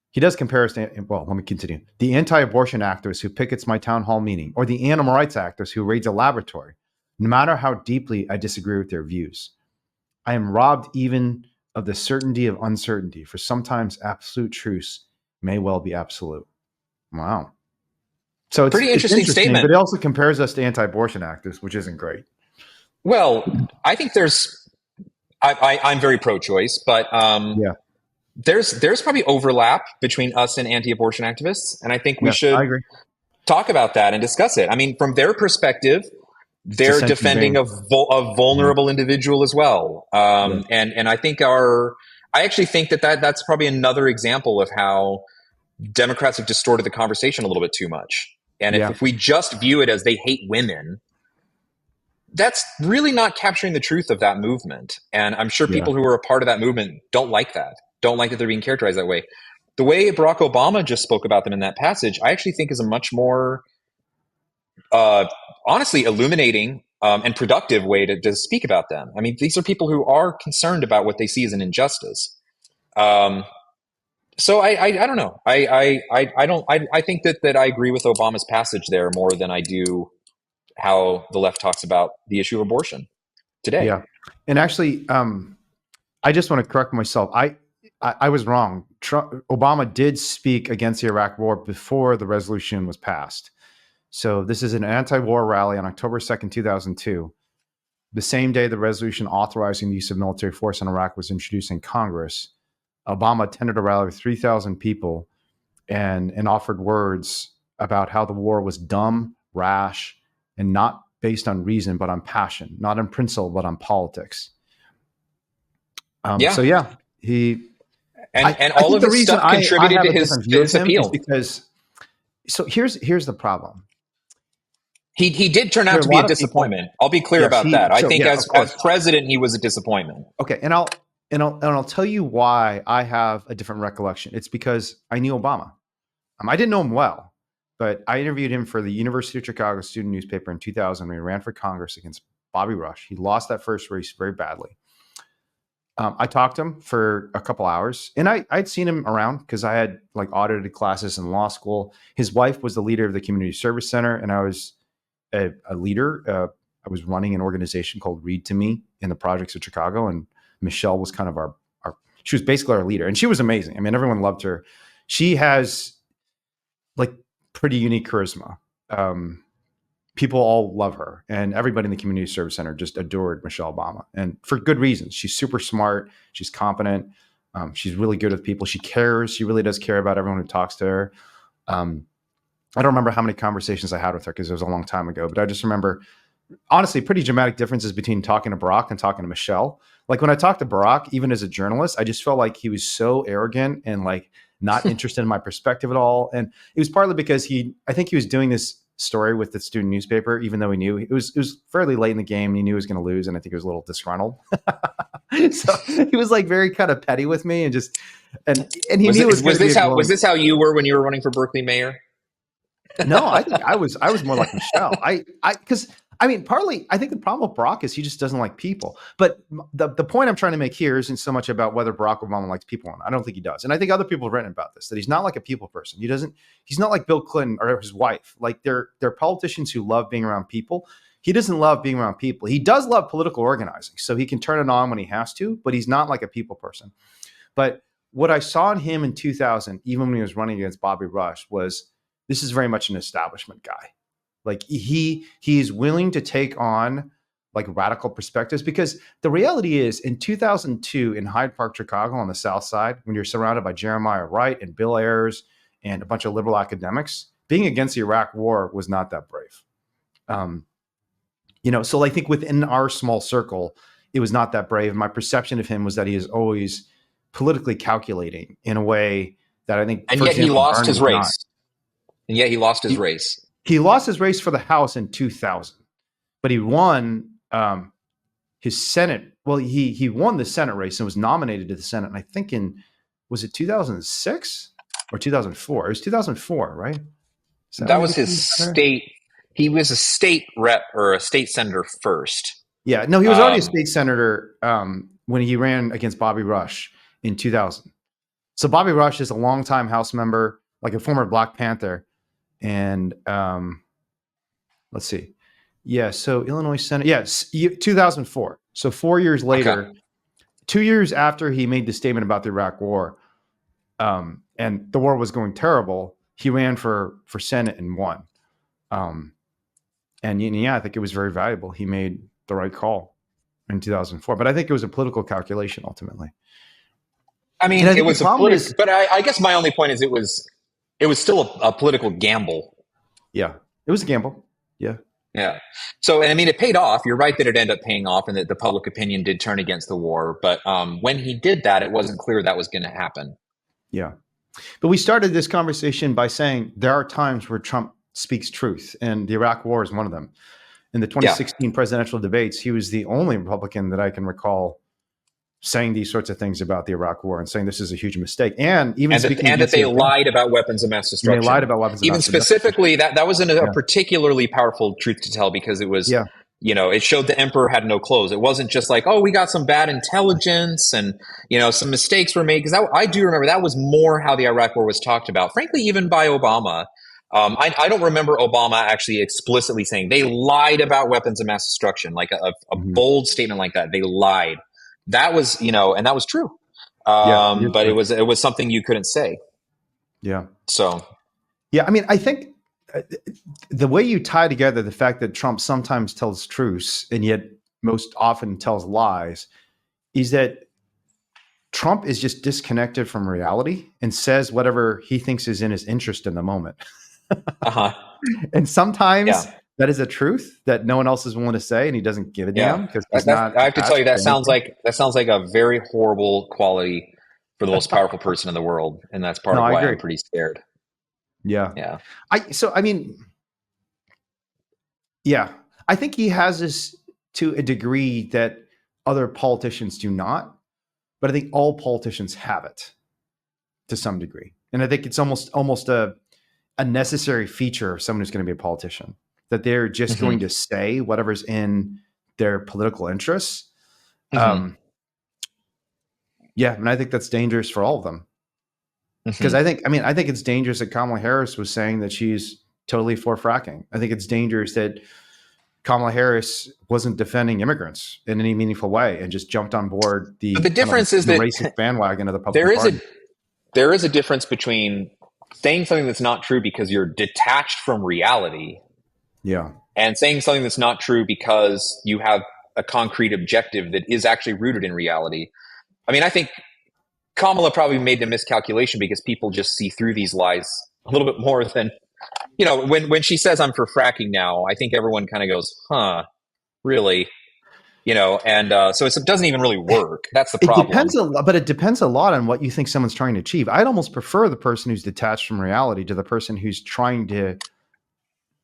Speaker 1: He does compare us to, well, let me continue. The anti-abortion activist who pickets my town hall meeting, or the animal rights activist who raids a laboratory, no matter how deeply I disagree with their views. I am robbed even of the certainty of uncertainty, for sometimes absolute truths may well be absolute. Wow. So it's
Speaker 2: pretty interesting statement.
Speaker 1: But it also compares us to anti-abortion activists, which isn't great.
Speaker 2: Well, I think I'm very pro-choice, but there's probably overlap between us and anti-abortion activists, and I think we should talk about that and discuss it. I mean, from their perspective, they're defending a vulnerable individual as well, and I think I actually think that's probably another example of how Democrats have distorted the conversation a little bit too much. And if we just view it as they hate women, that's really not capturing the truth of that movement. And I'm sure people who are a part of that movement don't like that they're being characterized that way. The way Barack Obama just spoke about them in that passage, I actually think is a much more, honestly, illuminating and productive way to speak about them. I mean, these are people who are concerned about what they see as an injustice. So I don't know. I think that I agree with Obama's passage there more than I do how the left talks about the issue of abortion today.
Speaker 1: Yeah. And actually, I just want to correct myself. I was wrong. Obama did speak against the Iraq war before the resolution was passed. So this is an anti-war rally on October 2nd, 2002. The same day the resolution authorizing the use of military force in Iraq was introduced in Congress, Obama attended a rally with 3,000 people and offered words about how the war was dumb, rash, and not based on reason, but on passion, not on principle, but on politics. So he...
Speaker 2: And all of this stuff contributed to his appeal.
Speaker 1: Because, so here's the problem.
Speaker 2: He did turn out to be a disappointment. I'll be clear about that. I think as president, he was a disappointment.
Speaker 1: Okay, and I'll tell you why I have a different recollection. It's because I knew Obama. I didn't know him well, but I interviewed him for the University of Chicago student newspaper in 2000 when he ran for Congress against Bobby Rush. He lost that first race very badly. I talked to him for a couple hours, and I'd seen him around because I had audited classes in law school. His wife was the leader of the community service center, and I was a leader. I was running an organization called Read to Me in the projects of Chicago, and Michelle was kind of she was basically our leader, and she was amazing. I mean, everyone loved her. She has pretty unique charisma. People all love her, and everybody in the community service center just adored Michelle Obama, and for good reasons. She's super smart. She's competent. She's really good with people. She cares. She really does care about everyone who talks to her. I don't remember how many conversations I had with her because it was a long time ago, but I just remember honestly pretty dramatic differences between talking to Barack and talking to Michelle. Like when I talked to Barack, even as a journalist, I just felt like he was so arrogant and like not interested in my perspective at all. And it was partly because I think he was doing this story with the student newspaper, even though he knew it was fairly late in the game and he knew he was going to lose. And I think he was a little disgruntled. So he was like very kind of petty with me and just, and he knew it was going to be a
Speaker 2: was
Speaker 1: glowing.
Speaker 2: this how you were when you were running for Berkeley mayor?
Speaker 1: No, I think I was more like Michelle. Because I mean, partly I think the problem with Barack is he just doesn't like people. But the point I'm trying to make here isn't so much about whether Barack Obama likes people or not. I don't think he does, and I think other people have written about this that he's not like a people person. He's not like Bill Clinton or his wife. Like they're politicians who love being around people. He doesn't love being around people. He does love political organizing, so he can turn it on when he has to. But he's not like a people person. But what I saw in him in 2000, even when he was running against Bobby Rush, was this is very much an establishment guy. Like he's willing to take on like radical perspectives because the reality is in 2002 in Hyde Park, Chicago on the South Side, when you're surrounded by Jeremiah Wright and Bill Ayers and a bunch of liberal academics, being against the Iraq war was not that brave. So I think within our small circle, it was not that brave. My perception of him was that he is always politically calculating in a way that I think,
Speaker 2: And
Speaker 1: for
Speaker 2: yet he
Speaker 1: example,
Speaker 2: lost
Speaker 1: Bernie
Speaker 2: his
Speaker 1: was not.
Speaker 2: race. And yet he lost his
Speaker 1: He,
Speaker 2: race.
Speaker 1: he lost his race for the House in 2000, but he won his Senate. Well, he won the Senate race and was nominated to the Senate. And I think was it 2006 or 2004? It was 2004, right?
Speaker 2: That was his state. He was a state rep or a state senator first.
Speaker 1: Yeah, no, he was already a state senator when he ran against Bobby Rush in 2000. So Bobby Rush is a longtime House member, like a former Black Panther. And let's see. Yeah, so Illinois Senate. Yes, 2004. So 4 years later,
Speaker 2: Okay.
Speaker 1: 2 years after he made the statement about the Iraq War, and the war was going terrible, he ran for Senate and won. And yeah, I think it was very valuable. He made the right call in 2004. But I think it was a political calculation ultimately.
Speaker 2: I mean,
Speaker 1: And I
Speaker 2: it
Speaker 1: think
Speaker 2: was
Speaker 1: the
Speaker 2: a
Speaker 1: problem
Speaker 2: political,
Speaker 1: is,
Speaker 2: but I guess my only point is it was still a political gamble.
Speaker 1: yeah, it was a gamble. Yeah.
Speaker 2: Yeah. So, and I mean, it paid off. You're right that it ended up paying off and that the public opinion did turn against the war. But when he did that, it wasn't clear that was going to happen.
Speaker 1: Yeah. But we started this conversation by saying there are times where Trump speaks truth, and the Iraq War is one of them. In the
Speaker 2: Yeah.
Speaker 1: 2016 presidential debates, he was the only Republican that I can recall saying these sorts of things about the Iraq War and saying this is a huge mistake. And even speaking
Speaker 2: And that
Speaker 1: against
Speaker 2: they
Speaker 1: the Afghan,
Speaker 2: lied about weapons of mass
Speaker 1: and they
Speaker 2: destruction.
Speaker 1: lied about weapons of
Speaker 2: Even
Speaker 1: mass destruction.
Speaker 2: specifically, that was a
Speaker 1: Yeah.
Speaker 2: particularly powerful truth to tell because it was,
Speaker 1: Yeah.
Speaker 2: it showed the emperor had no clothes. It wasn't just like, oh, we got some bad intelligence and, some mistakes were made. Because I do remember that was more how the Iraq War was talked about, frankly, even by Obama. I don't remember Obama actually explicitly saying they lied about weapons of mass destruction, like a bold statement like that. They lied. That was, and that was true.
Speaker 1: Yeah.
Speaker 2: But it was something you couldn't say.
Speaker 1: Yeah.
Speaker 2: So,
Speaker 1: yeah. I mean, I think the way you tie together the fact that Trump sometimes tells truths and yet most often tells lies is that Trump is just disconnected from reality and says whatever he thinks is in his interest in the moment. And sometimes that is a truth that no one else is willing to say, and he doesn't give a damn because he's not.
Speaker 2: I have to tell you, that sounds like a very horrible quality for the most powerful person in the world, and that's part of why I'm pretty scared.
Speaker 1: Yeah,
Speaker 2: yeah.
Speaker 1: I mean, yeah, I think he has this to a degree that other politicians do not, but I think all politicians have it to some degree, and I think it's almost a necessary feature of someone who's going to be a politician, that they're just going to say whatever's in their political interests. Yeah, and I think that's dangerous for all of them. Because I think it's dangerous that Kamala Harris was saying that she's totally for fracking. I think it's dangerous that Kamala Harris wasn't defending immigrants in any meaningful way and just jumped on board the
Speaker 2: difference is
Speaker 1: the
Speaker 2: that
Speaker 1: racist bandwagon of the Republican Party.
Speaker 2: There is a difference between saying something that's not true because you're detached from reality, and saying something that's not true because you have a concrete objective that is actually rooted in reality. I mean, I think Kamala probably made the miscalculation because people just see through these lies a little bit more than when she says I'm for fracking now, I think everyone kind of goes, huh, really? And so it doesn't even really work. That's the
Speaker 1: It
Speaker 2: problem.
Speaker 1: depends a lot, but it depends a lot on what you think someone's trying to achieve. I'd almost prefer the person who's detached from reality to the person who's trying to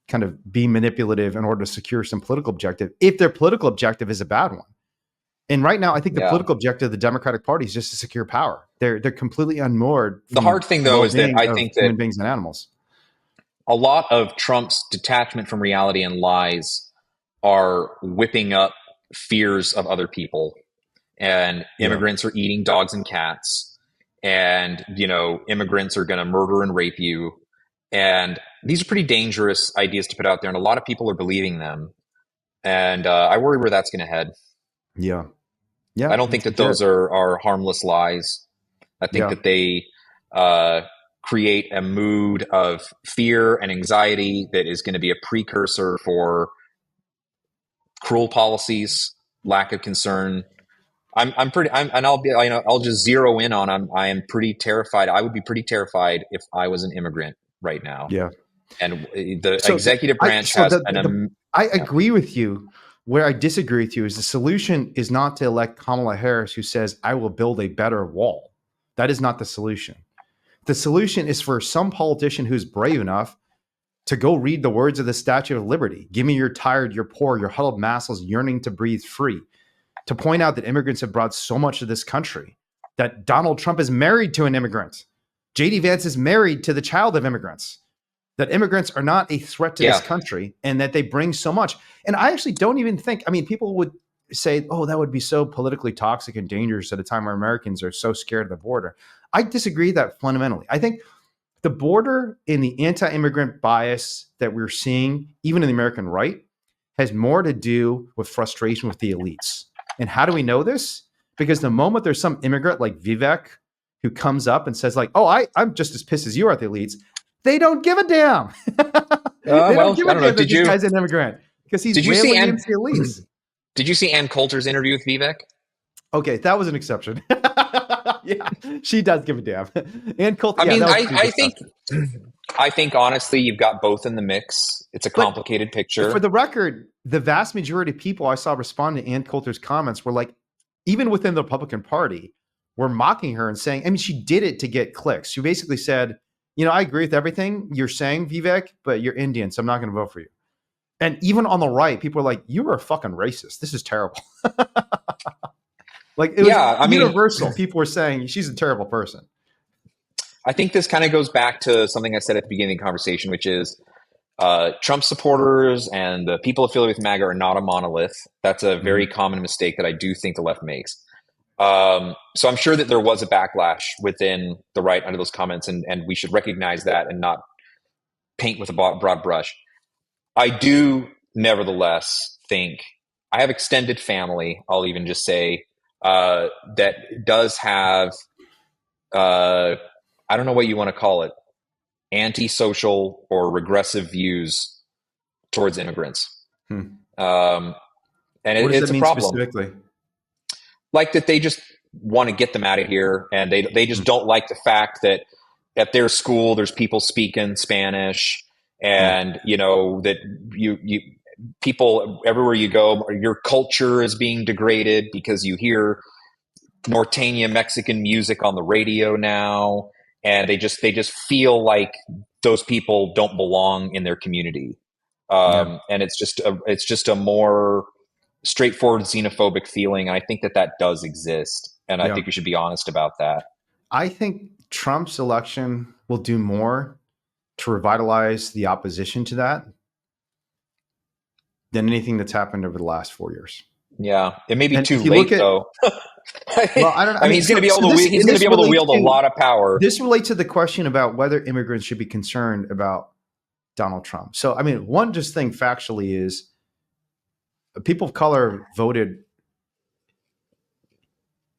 Speaker 1: kind of be manipulative in order to secure some political objective, if their political objective is a bad one. And right now, I think the
Speaker 2: Yeah.
Speaker 1: political objective of the Democratic Party is just to secure power. They're completely unmoored
Speaker 2: The
Speaker 1: from
Speaker 2: hard thing,
Speaker 1: the
Speaker 2: though, is that
Speaker 1: well-being
Speaker 2: I
Speaker 1: of
Speaker 2: think that
Speaker 1: human beings and animals.
Speaker 2: a lot of Trump's detachment from reality and lies are whipping up fears of other people. And
Speaker 1: Yeah.
Speaker 2: immigrants are eating dogs and cats. And, immigrants are going to murder and rape you. And these are pretty dangerous ideas to put out there. And a lot of people are believing them. And I worry where that's going to head.
Speaker 1: Yeah.
Speaker 2: I
Speaker 1: Yeah.
Speaker 2: don't think
Speaker 1: It's
Speaker 2: that
Speaker 1: legit.
Speaker 2: those are harmless lies. I think
Speaker 1: Yeah.
Speaker 2: that they create a mood of fear and anxiety that is going to be a precursor for cruel policies, lack of concern. I'll just zero in on. I am pretty terrified. I would be pretty terrified if I was an immigrant right now.
Speaker 1: Yeah.
Speaker 2: And the
Speaker 1: So
Speaker 2: executive branch
Speaker 1: so
Speaker 2: has
Speaker 1: I
Speaker 2: yeah.
Speaker 1: agree with you. Where I disagree with you is the solution is not to elect Kamala Harris, who says, I will build a better wall. That is not the solution. The solution is for some politician who's brave enough to go read the words of the Statue of Liberty. Give me your tired, your poor, your huddled masses yearning to breathe free. To point out that immigrants have brought so much to this country, that Donald Trump is married to an immigrant. JD Vance is married to the child of immigrants. That immigrants are not a threat to this country and that they bring so much. And I actually don't even think, people would say, oh, that would be so politically toxic and dangerous at a time where Americans are so scared of the border. I disagree with that fundamentally. I think the border and the anti-immigrant bias that we're seeing, even in the American right, has more to do with frustration with the elites. And how do we know this? Because the moment there's some immigrant like Vivek who comes up and says like, oh, I'm just as pissed as you are at the elites, they don't give a damn. They don't give a
Speaker 2: I don't know.
Speaker 1: damn that this guy's an immigrant because he's railing against the elites.
Speaker 2: Did you see Ann Coulter's interview with Vivek?
Speaker 1: Okay, that was an exception. Yeah, she does give a damn. Ann Coulter.
Speaker 2: I think honestly, you've got both in the mix. It's a complicated picture.
Speaker 1: For the record, the vast majority of people I saw respond to Ann Coulter's comments were like, even within the Republican Party, were mocking her and saying, she did it to get clicks. She basically said, I agree with everything you're saying, Vivek, but you're Indian, so I'm not going to vote for you. And even on the right, people are like, you are a fucking racist. This is terrible. Like it was universal. People were saying she's a terrible person.
Speaker 2: I think this kind of goes back to something I said at the beginning of the conversation, which is Trump supporters and the people affiliated with MAGA are not a monolith. That's a very common mistake that I do think the left makes. So I'm sure that there was a backlash within the right under those comments, and we should recognize that and not paint with a broad brush. I do nevertheless think I have extended family, I'll even just say, that does have, I don't know what you want to call it, antisocial or regressive views towards immigrants. And it's a problem.
Speaker 1: Specifically?
Speaker 2: Like that they just want to get them out of here, and they just don't like the fact that at their school there's people speaking Spanish, and that you people everywhere you go, your culture is being degraded because you hear norteña Mexican music on the radio now, and they just feel like those people don't belong in their community. And it's just a more straightforward xenophobic feeling. And I think that does exist. And I think we should be honest about that.
Speaker 1: I think Trump's election will do more to revitalize the opposition to that than anything that's happened over the last 4 years.
Speaker 2: Yeah. It may be too late though.
Speaker 1: Well, I don't know.
Speaker 2: He's going to be able to wield a lot of power.
Speaker 1: This relates to the question about whether immigrants should be concerned about Donald Trump. So, one just thing factually is people of color voted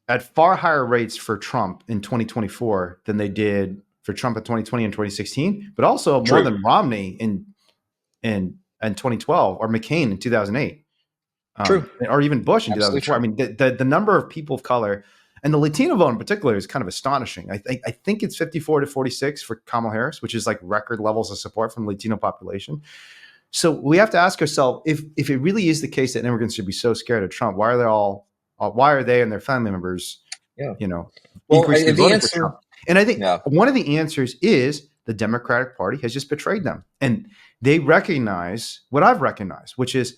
Speaker 1: at far higher rates for Trump in 2024 than they did for Trump in 2020 and 2016, but also more than Romney in 2012 or McCain in 2008.
Speaker 2: True.
Speaker 1: Or even Bush in 2004. The number of people of color, And the Latino vote in particular is kind of astonishing. I think it's 54-46 for Kamala Harris, which is like record levels of support from the Latino population. So we have to ask ourselves, if it really is the case that immigrants should be so scared of Trump, why are they and their family members,
Speaker 2: Yeah.
Speaker 1: increasingly
Speaker 2: The
Speaker 1: voting
Speaker 2: answer,
Speaker 1: for Trump? And I think
Speaker 2: yeah.
Speaker 1: one of the answers is the Democratic Party has just betrayed them. And they recognize what I've recognized, which is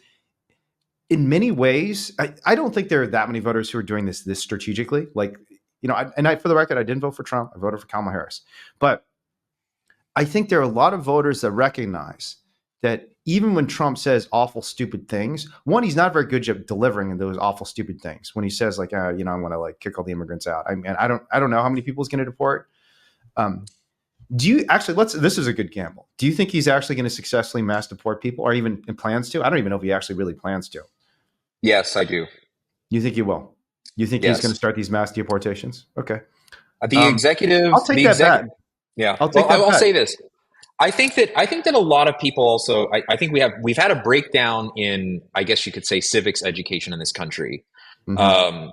Speaker 1: in many ways, I don't think there are that many voters who are doing this strategically. Like, for the record, I didn't vote for Trump. I voted for Kamala Harris. But I think there are a lot of voters that recognize that even when Trump says awful, stupid things, one, he's not very good at delivering those awful, stupid things. When he says like, I want to like kick all the immigrants out. I mean, I don't know how many people he's going to deport. Do you actually, this is a good gamble. Do you think he's actually going to successfully mass deport people, or even plans to? I don't even know if he actually really plans to.
Speaker 2: Yes, I do.
Speaker 1: You think he will? You think he's going to start these mass deportations? Okay.
Speaker 2: The executive.
Speaker 1: I'll take that bet.
Speaker 2: Yeah.
Speaker 1: I'll
Speaker 2: say this. I think that a lot of people also. I think we've had a breakdown in, I guess you could say, civics education in this country. Mm-hmm.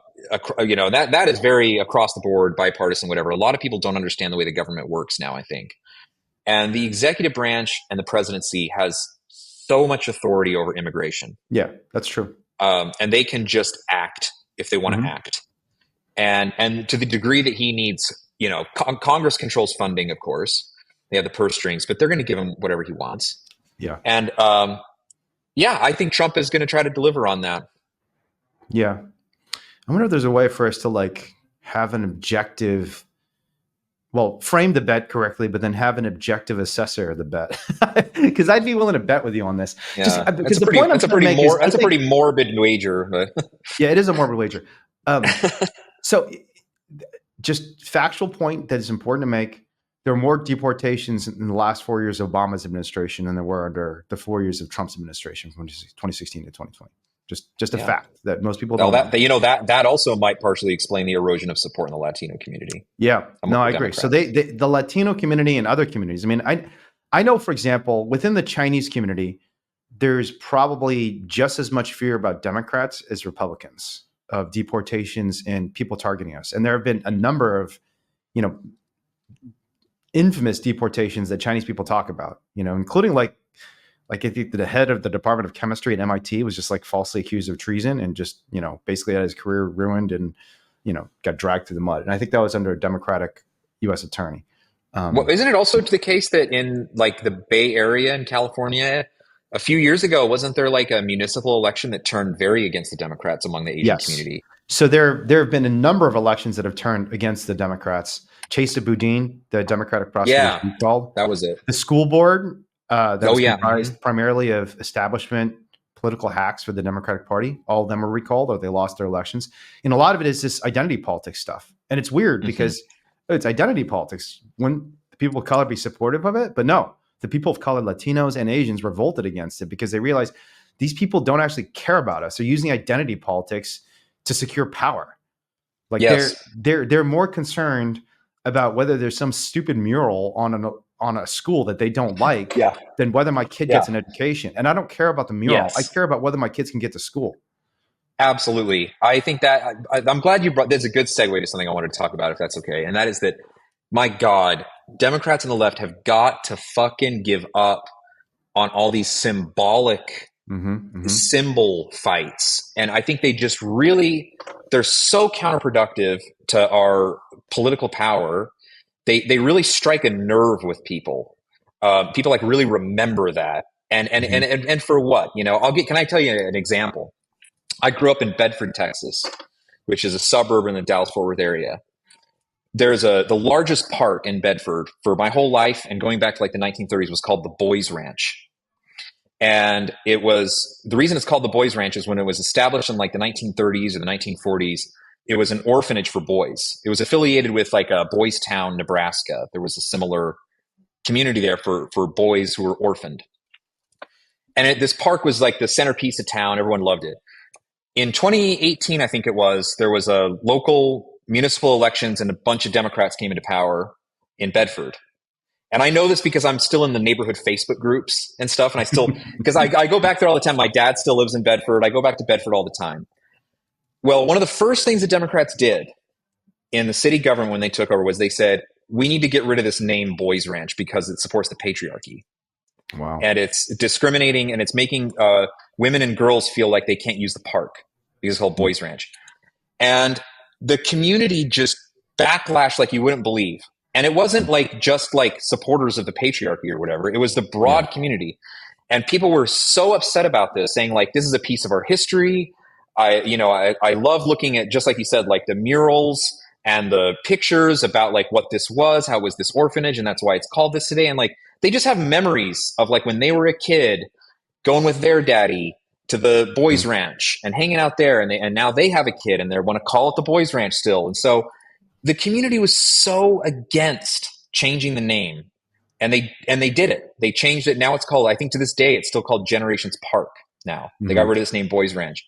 Speaker 2: That is very across the board, bipartisan, whatever. A lot of people don't understand the way the government works now, I think. And the executive branch and the presidency has so much authority over immigration.
Speaker 1: Yeah, that's true.
Speaker 2: And they can just act if they want to act. And to the degree that he needs, Congress controls funding, of course. They have the purse strings, but they're going to give him whatever he wants.
Speaker 1: Yeah.
Speaker 2: And I think Trump is going to try to deliver on that.
Speaker 1: Yeah. I wonder if there's a way for us to like have an objective, frame the bet correctly, but then have an objective assessor of the bet. Because I'd be willing to bet with you on this.
Speaker 2: Yeah. That's a pretty morbid wager. But.
Speaker 1: Yeah, it is a morbid wager. So just factual point that is important to make. There are more deportations in the last 4 years of Obama's administration than there were under the 4 years of Trump's administration from 2016 to 2020. Just a fact that most people don't know.
Speaker 2: That also might partially explain the erosion of support in the Latino community.
Speaker 1: Yeah, no, I agree. So the Latino community and other communities. I mean, I know, for example, within the Chinese community, there's probably just as much fear about Democrats as Republicans of deportations and people targeting us. And there have been a number of, infamous deportations that Chinese people talk about, including like I think the head of the Department of Chemistry at MIT was just like falsely accused of treason and just, basically had his career ruined and, got dragged through the mud. And I think that was under a Democratic U.S. attorney.
Speaker 2: Isn't it also the case that in like the Bay Area in California, a few years ago, wasn't there like a municipal election that turned very against the Democrats among the Asian community? So
Speaker 1: there have been a number of elections that have turned against the Democrats. Chesa Boudin, the Democratic prosecutor, recalled.
Speaker 2: That was it.
Speaker 1: The school board that was comprised primarily of establishment political hacks for the Democratic Party. All of them were recalled or they lost their elections. And a lot of it is this identity politics stuff. And it's weird because it's identity politics. Wouldn't the people of color be supportive of it? But no, the people of color, Latinos and Asians, revolted against it because they realized these people don't actually care about us. They're using identity politics to secure power. Like they're more concerned about whether there's some stupid mural on a school that they don't like than whether my kid gets an education. And I don't care about the mural. I care about whether my kids can get to school.
Speaker 2: Absolutely. I think that I'm glad you brought, there's a good segue to something I wanted to talk about, if that's okay. And that is that, my God, Democrats on the left have got to fucking give up on all these symbolic symbol fights. And I think they just they're so counterproductive to our political power. They really strike a nerve with people. People like really remember that. And for what, can I tell you an example? I grew up in Bedford, Texas, which is a suburb in the Dallas-Fort Worth area. There's the largest park in Bedford for my whole life, and going back to like the 1930s, was called the Boys Ranch. And the reason it's called the Boys Ranch is when it was established in like the 1930s or the 1940s, it was an orphanage for boys. It was affiliated with like Boys Town, Nebraska. There was a similar community there for boys who were orphaned. And this park was like the centerpiece of town. Everyone loved it. In 2018, I think it was, there was a local municipal elections and a bunch of Democrats came into power in Bedford. And I know this because I'm still in the neighborhood Facebook groups and stuff. And I still, because I go back there all the time. My dad still lives in Bedford. I go back to Bedford all the time. Well, one of the first things the Democrats did in the city government when they took over was they said, we need to get rid of this name Boys Ranch because it supports the patriarchy.
Speaker 1: Wow.
Speaker 2: And it's discriminating and it's making women and girls feel like they can't use the park because it's called Boys Ranch. And the community just backlash like you wouldn't believe. And it wasn't like just like supporters of the patriarchy or whatever. It was the broad community. And people were so upset about this, saying like, this is a piece of our history. I love looking at, just like you said, like the murals and the pictures about like what this was, how it was this orphanage, and that's why it's called this today. And like, they just have memories of like when they were a kid going with their daddy to the boys ranch and hanging out there, and now they have a kid and they want to call it the boys ranch still. And so the community was so against changing the name, and they did it. They changed it. Now it's called, I think to this day, it's still called Generations Park now. They got rid of this name Boys Ranch.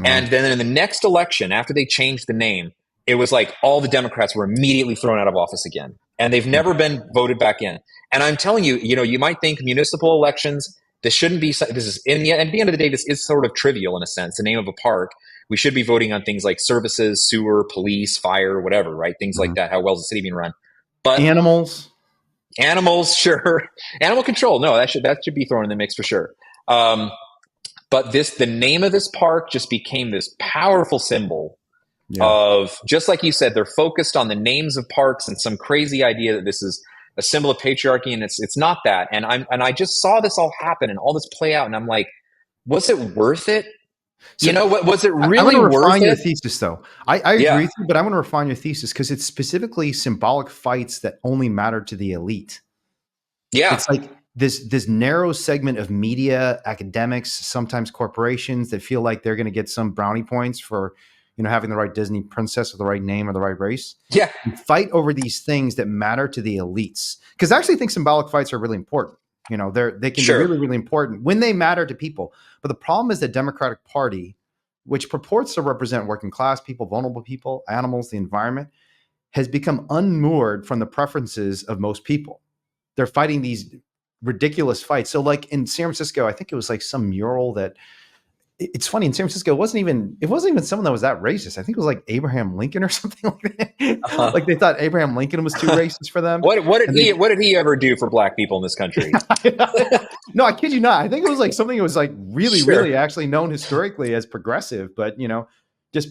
Speaker 2: And then in the next election, after they changed the name, it was like all the Democrats were immediately thrown out of office again. And they've never been voted back in. And I'm telling you, you might think municipal elections, this shouldn't be, this is, at the end of the day, this is sort of trivial in a sense, the name of a park. We should be voting on things like services, sewer, police, fire, whatever, right? Things like that. How well is the city being run? But
Speaker 1: animals,
Speaker 2: sure. Animal control. No, that should be thrown in the mix for sure. But the name of this park just became this powerful symbol of, just like you said, they're focused on the names of parks and some crazy idea that this is a symbol of patriarchy, and it's not that. And I just saw this all happen and all this play out, and I'm like, was it worth it? So, what was it really?
Speaker 1: I want to refine
Speaker 2: your
Speaker 1: thesis, though. I agree with you, but I want to refine your thesis because it's specifically symbolic fights that only matter to the elite.
Speaker 2: Yeah,
Speaker 1: it's like this narrow segment of media, academics, sometimes corporations that feel like they're going to get some brownie points for having the right Disney princess with the right name or the right race.
Speaker 2: Yeah,
Speaker 1: and fight over these things that matter to the elites. Because I actually think symbolic fights are really important. They can be really, really important when they matter to people. But the problem is the Democratic Party, which purports to represent working class people, vulnerable people, animals, the environment, has become unmoored from the preferences of most people. They're fighting these ridiculous fights. So like in San Francisco, I think it was like some mural that, it's funny, in San Francisco, it wasn't even someone that was that racist. I think it was like Abraham Lincoln or something like that. Like they thought Abraham Lincoln was too racist for them.
Speaker 2: What did he ever do for black people in this country?
Speaker 1: No, I kid you not. I think it was like something that was like really, really actually known historically as progressive, but just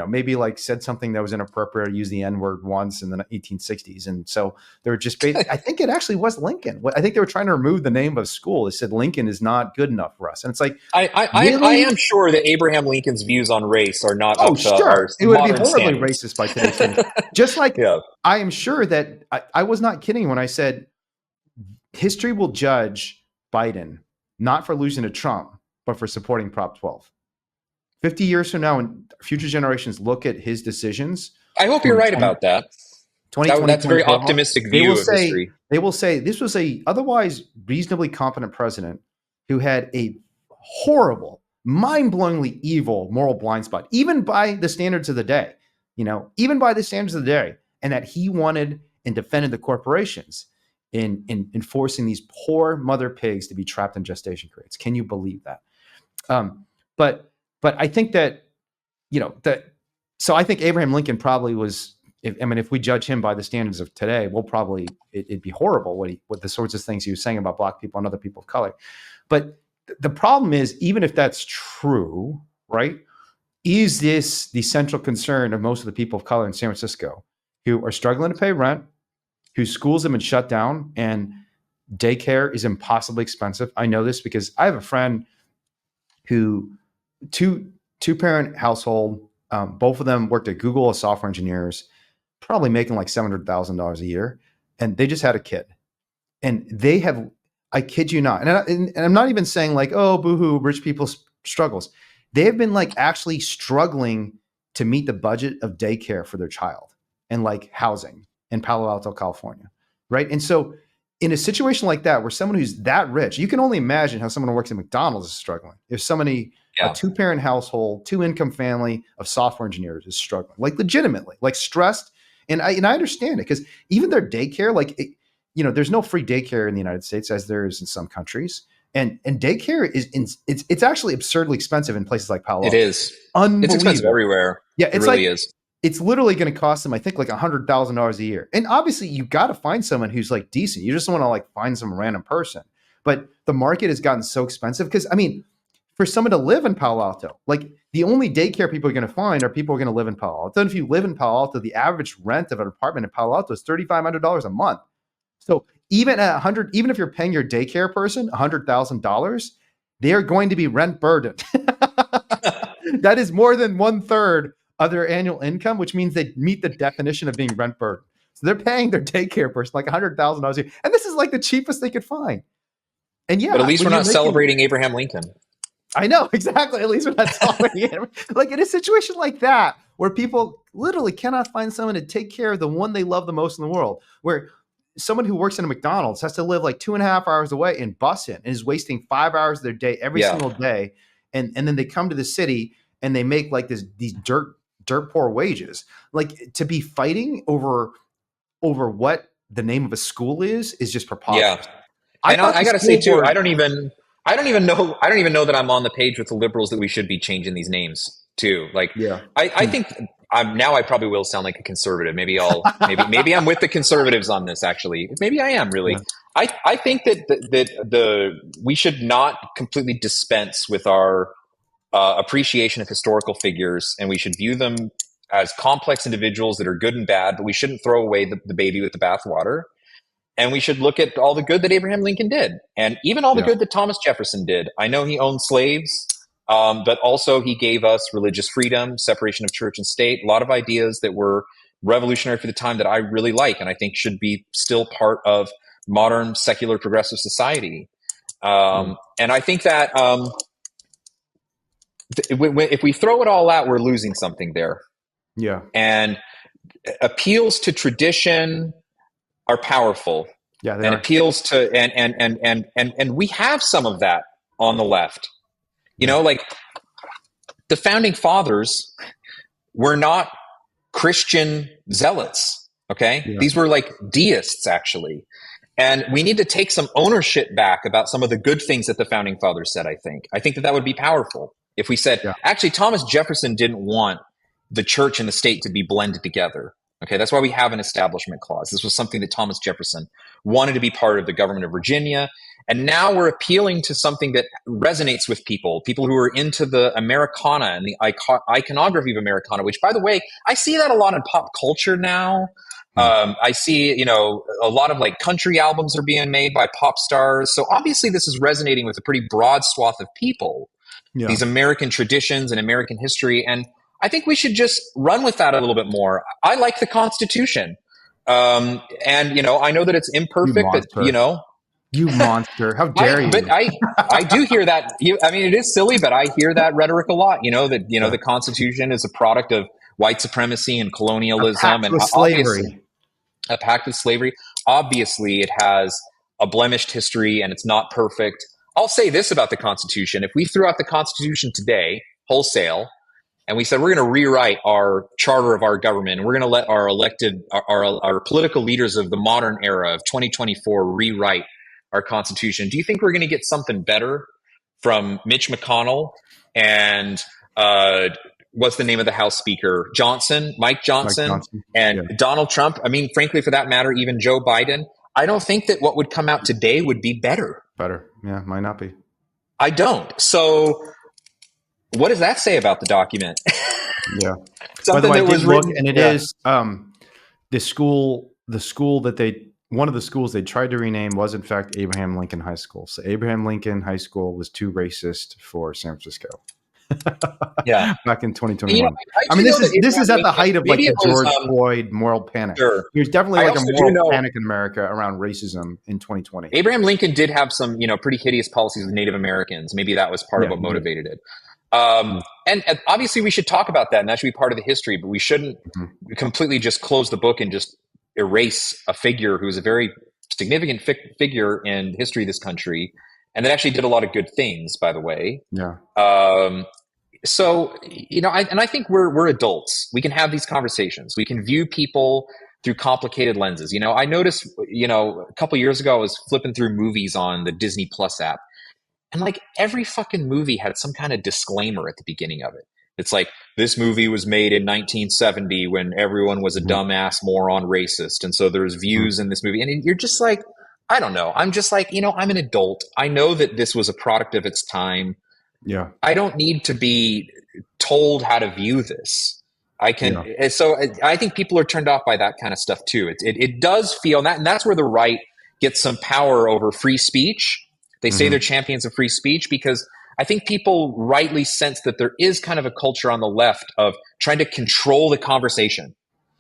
Speaker 1: maybe like said something that was inappropriate or used the N-word once in the 1860s. And so they were just, I think it actually was Lincoln. I think they were trying to remove the name of school. They said Lincoln is not good enough for us. And it's like,
Speaker 2: I am sure that Abraham Lincoln's views on race are not up to our
Speaker 1: it would be
Speaker 2: modern
Speaker 1: horribly
Speaker 2: standards.
Speaker 1: racist by today's standards. Just like I am sure that I was not kidding when I said history will judge Biden, not for losing to Trump, but for supporting Prop 12. 50 years from now, when future generations look at his decisions,
Speaker 2: I hope you're right about that. That's a very optimistic view of history.
Speaker 1: They will say this was a otherwise reasonably competent president who had a horrible, mind-blowingly evil moral blind spot, even by the standards of the day, even by the standards of the day, and that he wanted and defended the corporations in forcing these poor mother pigs to be trapped in gestation crates. Can you believe that? But I think that, so I think Abraham Lincoln probably was, if we judge him by the standards of today, it'd be horrible what the sorts of things he was saying about black people and other people of color. But the problem is, even if that's true, right, is this the central concern of most of the people of color in San Francisco who are struggling to pay rent, whose schools have been shut down, and daycare is impossibly expensive? I know this because I have a friend who, two-parent household, both of them worked at Google as software engineers, probably making like $700,000 a year, and they just had a kid. And they have, I kid you not, and I'm not even saying like, oh, boohoo, rich people's struggles. They have been like actually struggling to meet the budget of daycare for their child and like housing in Palo Alto, California, right? And so in a situation like that, where someone who's that rich, you can only imagine how someone who works at McDonald's is struggling. If somebody, a two-parent household, two-income family of software engineers is struggling, like legitimately, like stressed. And I understand it, because even their daycare, there's no free daycare in the United States as there is in some countries. And daycare it's actually absurdly expensive in places like Palo Alto.
Speaker 2: It is.
Speaker 1: Unbelievable.
Speaker 2: It's expensive everywhere.
Speaker 1: Yeah, it's
Speaker 2: it really is.
Speaker 1: it's literally going to cost them, I think, like $100,000 a year. And obviously, you got to find someone who's like decent. You just want to like find some random person. But the market has gotten so expensive because, I mean, for someone to live in Palo Alto, like the only daycare people are going to find are people who are going to live in Palo Alto. And if you live in Palo Alto, the average rent of an apartment in Palo Alto is $3,500 a month. So even at 100, even if you're paying your daycare person $100,000, they are going to be rent burdened. That is more than 1/3 of their annual income, which means they meet the definition of being rent burdened. So they're paying their daycare person like $100,000 a year, and this is like the cheapest they could find. And
Speaker 2: But at
Speaker 1: yeah,
Speaker 2: least we're
Speaker 1: when you're
Speaker 2: not
Speaker 1: making,
Speaker 2: celebrating Abraham Lincoln.
Speaker 1: I know exactly. At least we're not tolerating it. Like in a situation like that, where people literally cannot find someone to take care of the one they love the most in the world, where someone who works in a McDonald's has to live like 2.5 hours away in Bussin and is wasting 5 hours of their day every
Speaker 2: Yeah.
Speaker 1: single day, and then they come to the city and they make like these dirt poor wages, like to be fighting over what the name of a school is just
Speaker 2: Yeah.
Speaker 1: preposterous. I
Speaker 2: And
Speaker 1: thought
Speaker 2: I
Speaker 1: the
Speaker 2: got to say
Speaker 1: school
Speaker 2: too,
Speaker 1: board,
Speaker 2: I don't even know, that I'm on the page with the liberals that we should be changing these names too. Like,
Speaker 1: yeah,
Speaker 2: I think I probably will sound like a conservative. Maybe I'm with the conservatives on this. Actually, maybe I am really.
Speaker 1: yeah,
Speaker 2: I think that we should not completely dispense with our appreciation of historical figures, and we should view them as complex individuals that are good and bad. But we shouldn't throw away the baby with the bathwater. And we should look at all the good that Abraham Lincoln did, and even all the
Speaker 1: yeah,
Speaker 2: good that Thomas Jefferson did. I know he owned slaves, but also he gave us religious freedom, separation of church and state, a lot of ideas that were revolutionary for the time that I really like and I think should be still part of modern secular progressive society.
Speaker 1: yeah,
Speaker 2: And I think that if we throw it all out, we're losing something there.
Speaker 1: yeah,
Speaker 2: And appeals to tradition are powerful,
Speaker 1: yeah. They
Speaker 2: and
Speaker 1: are.
Speaker 2: appeals to and we have some of that on the left. You
Speaker 1: Yeah,
Speaker 2: know, like the founding fathers were not Christian zealots. Okay,
Speaker 1: yeah,
Speaker 2: these were like deists actually, and we need to take some ownership back about some of the good things that the founding fathers said. I think that that would be powerful if we said,
Speaker 1: yeah,
Speaker 2: actually, Thomas Jefferson didn't want the church and the state to be blended together. Okay, that's why we have an establishment clause. This was something that Thomas Jefferson wanted to be part of the government of Virginia. And now we're appealing to something that resonates with people who are into the Americana and the iconography of Americana, which, by the way, I see that a lot in pop culture now.
Speaker 1: mm,
Speaker 2: I see, a lot of like country albums are being made by pop stars. So obviously, this is resonating with a pretty broad swath of people,
Speaker 1: yeah.
Speaker 2: these American traditions and American history. And I think we should just run with that a little bit more. I like the Constitution. And, I know that it's
Speaker 1: You
Speaker 2: imperfect, but,
Speaker 1: monster! You monster! How dare
Speaker 2: but
Speaker 1: you?
Speaker 2: I do hear that. I mean, it is silly, but I hear that rhetoric a lot. That
Speaker 1: Yeah.
Speaker 2: the Constitution is a product of white supremacy and
Speaker 1: A
Speaker 2: colonialism,
Speaker 1: pact
Speaker 2: and
Speaker 1: with
Speaker 2: obviously
Speaker 1: slavery.
Speaker 2: a pact with slavery. Obviously, it has a blemished history and it's not perfect. I'll say this about the Constitution: if we threw out the Constitution today, wholesale, and we said we're going to rewrite our charter of our government, and we're going to let our elected, our political leaders of the modern era of 2024 rewrite our Constitution, do you think we're going to get something better from Mitch McConnell and what's the name of the House Speaker? Mike
Speaker 1: Mike
Speaker 2: Johnson,
Speaker 1: Johnson.
Speaker 2: and
Speaker 1: Yeah,
Speaker 2: Donald Trump? I mean, frankly, for that matter, even Joe Biden. I don't think that what would come out today would be better.
Speaker 1: better. Yeah, might not be.
Speaker 2: I don't. So, what does that say about the document?
Speaker 1: Yeah. By the
Speaker 2: Something
Speaker 1: way, I
Speaker 2: that
Speaker 1: did
Speaker 2: was
Speaker 1: look,
Speaker 2: written.
Speaker 1: and it
Speaker 2: Yeah.
Speaker 1: is the school that one of the schools they tried to rename was in fact Abraham Lincoln High School. So Abraham Lincoln High School was too racist for San Francisco
Speaker 2: Yeah.
Speaker 1: back in
Speaker 2: And,
Speaker 1: 2021.
Speaker 2: I
Speaker 1: I
Speaker 2: do
Speaker 1: mean,
Speaker 2: know that
Speaker 1: this is
Speaker 2: Abraham
Speaker 1: at the
Speaker 2: Lincoln,
Speaker 1: height of like
Speaker 2: maybe
Speaker 1: the
Speaker 2: it was,
Speaker 1: George Floyd moral panic.
Speaker 2: sure.
Speaker 1: There's definitely
Speaker 2: I
Speaker 1: like a
Speaker 2: also do
Speaker 1: moral
Speaker 2: know
Speaker 1: panic in America around racism in 2020.
Speaker 2: Abraham Lincoln did have some, pretty hideous policies with Native Americans. Maybe that was part of
Speaker 1: Yeah,
Speaker 2: what
Speaker 1: he did.
Speaker 2: motivated it. And obviously we should talk about that, and that should be part of the history, but we shouldn't
Speaker 1: Mhm.
Speaker 2: completely just close the book and just erase a figure who's a very significant figure in the history of this country, and that actually did a lot of good things, by the way.
Speaker 1: Yeah,
Speaker 2: Um, so, I think we're adults. We can have these conversations. We can view people through complicated lenses. I noticed, a couple years ago, I was flipping through movies on the Disney Plus app, and like every fucking movie had some kind of disclaimer at the beginning of it. It's like, this movie was made in 1970 when everyone was a
Speaker 1: Mhm.
Speaker 2: dumbass moron racist. And so there's
Speaker 1: Mhm.
Speaker 2: views in this movie. And you're just like, I don't know. I'm just like, I'm an adult. I know that this was a product of its time.
Speaker 1: Yeah.
Speaker 2: I don't need to be told how to view this. I can.
Speaker 1: Yeah.
Speaker 2: So I think people are turned off by that kind of stuff too. It does feel that, and that's where the right gets some power over free speech. They say they're
Speaker 1: Mhm.
Speaker 2: champions of free speech because I think people rightly sense that there is kind of a culture on the left of trying to control the conversation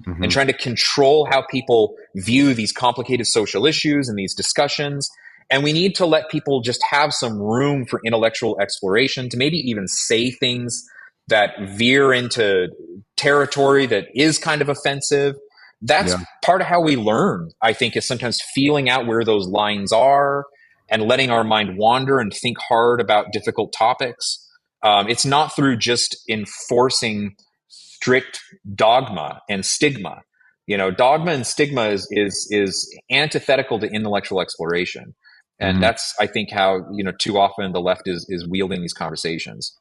Speaker 2: and
Speaker 1: Mhm.
Speaker 2: trying to control how people view these complicated social issues and these discussions. And we need to let people just have some room for intellectual exploration to maybe even say things that veer into territory that is kind of offensive. That's
Speaker 1: Yeah.
Speaker 2: part of how we learn, I think, is sometimes feeling out where those lines are and letting our mind wander and think hard about difficult topics. It's not through just enforcing strict dogma and stigma. Dogma and stigma is antithetical to intellectual exploration, and
Speaker 1: Mhm.
Speaker 2: that's, I think, how too often the left is wielding these conversations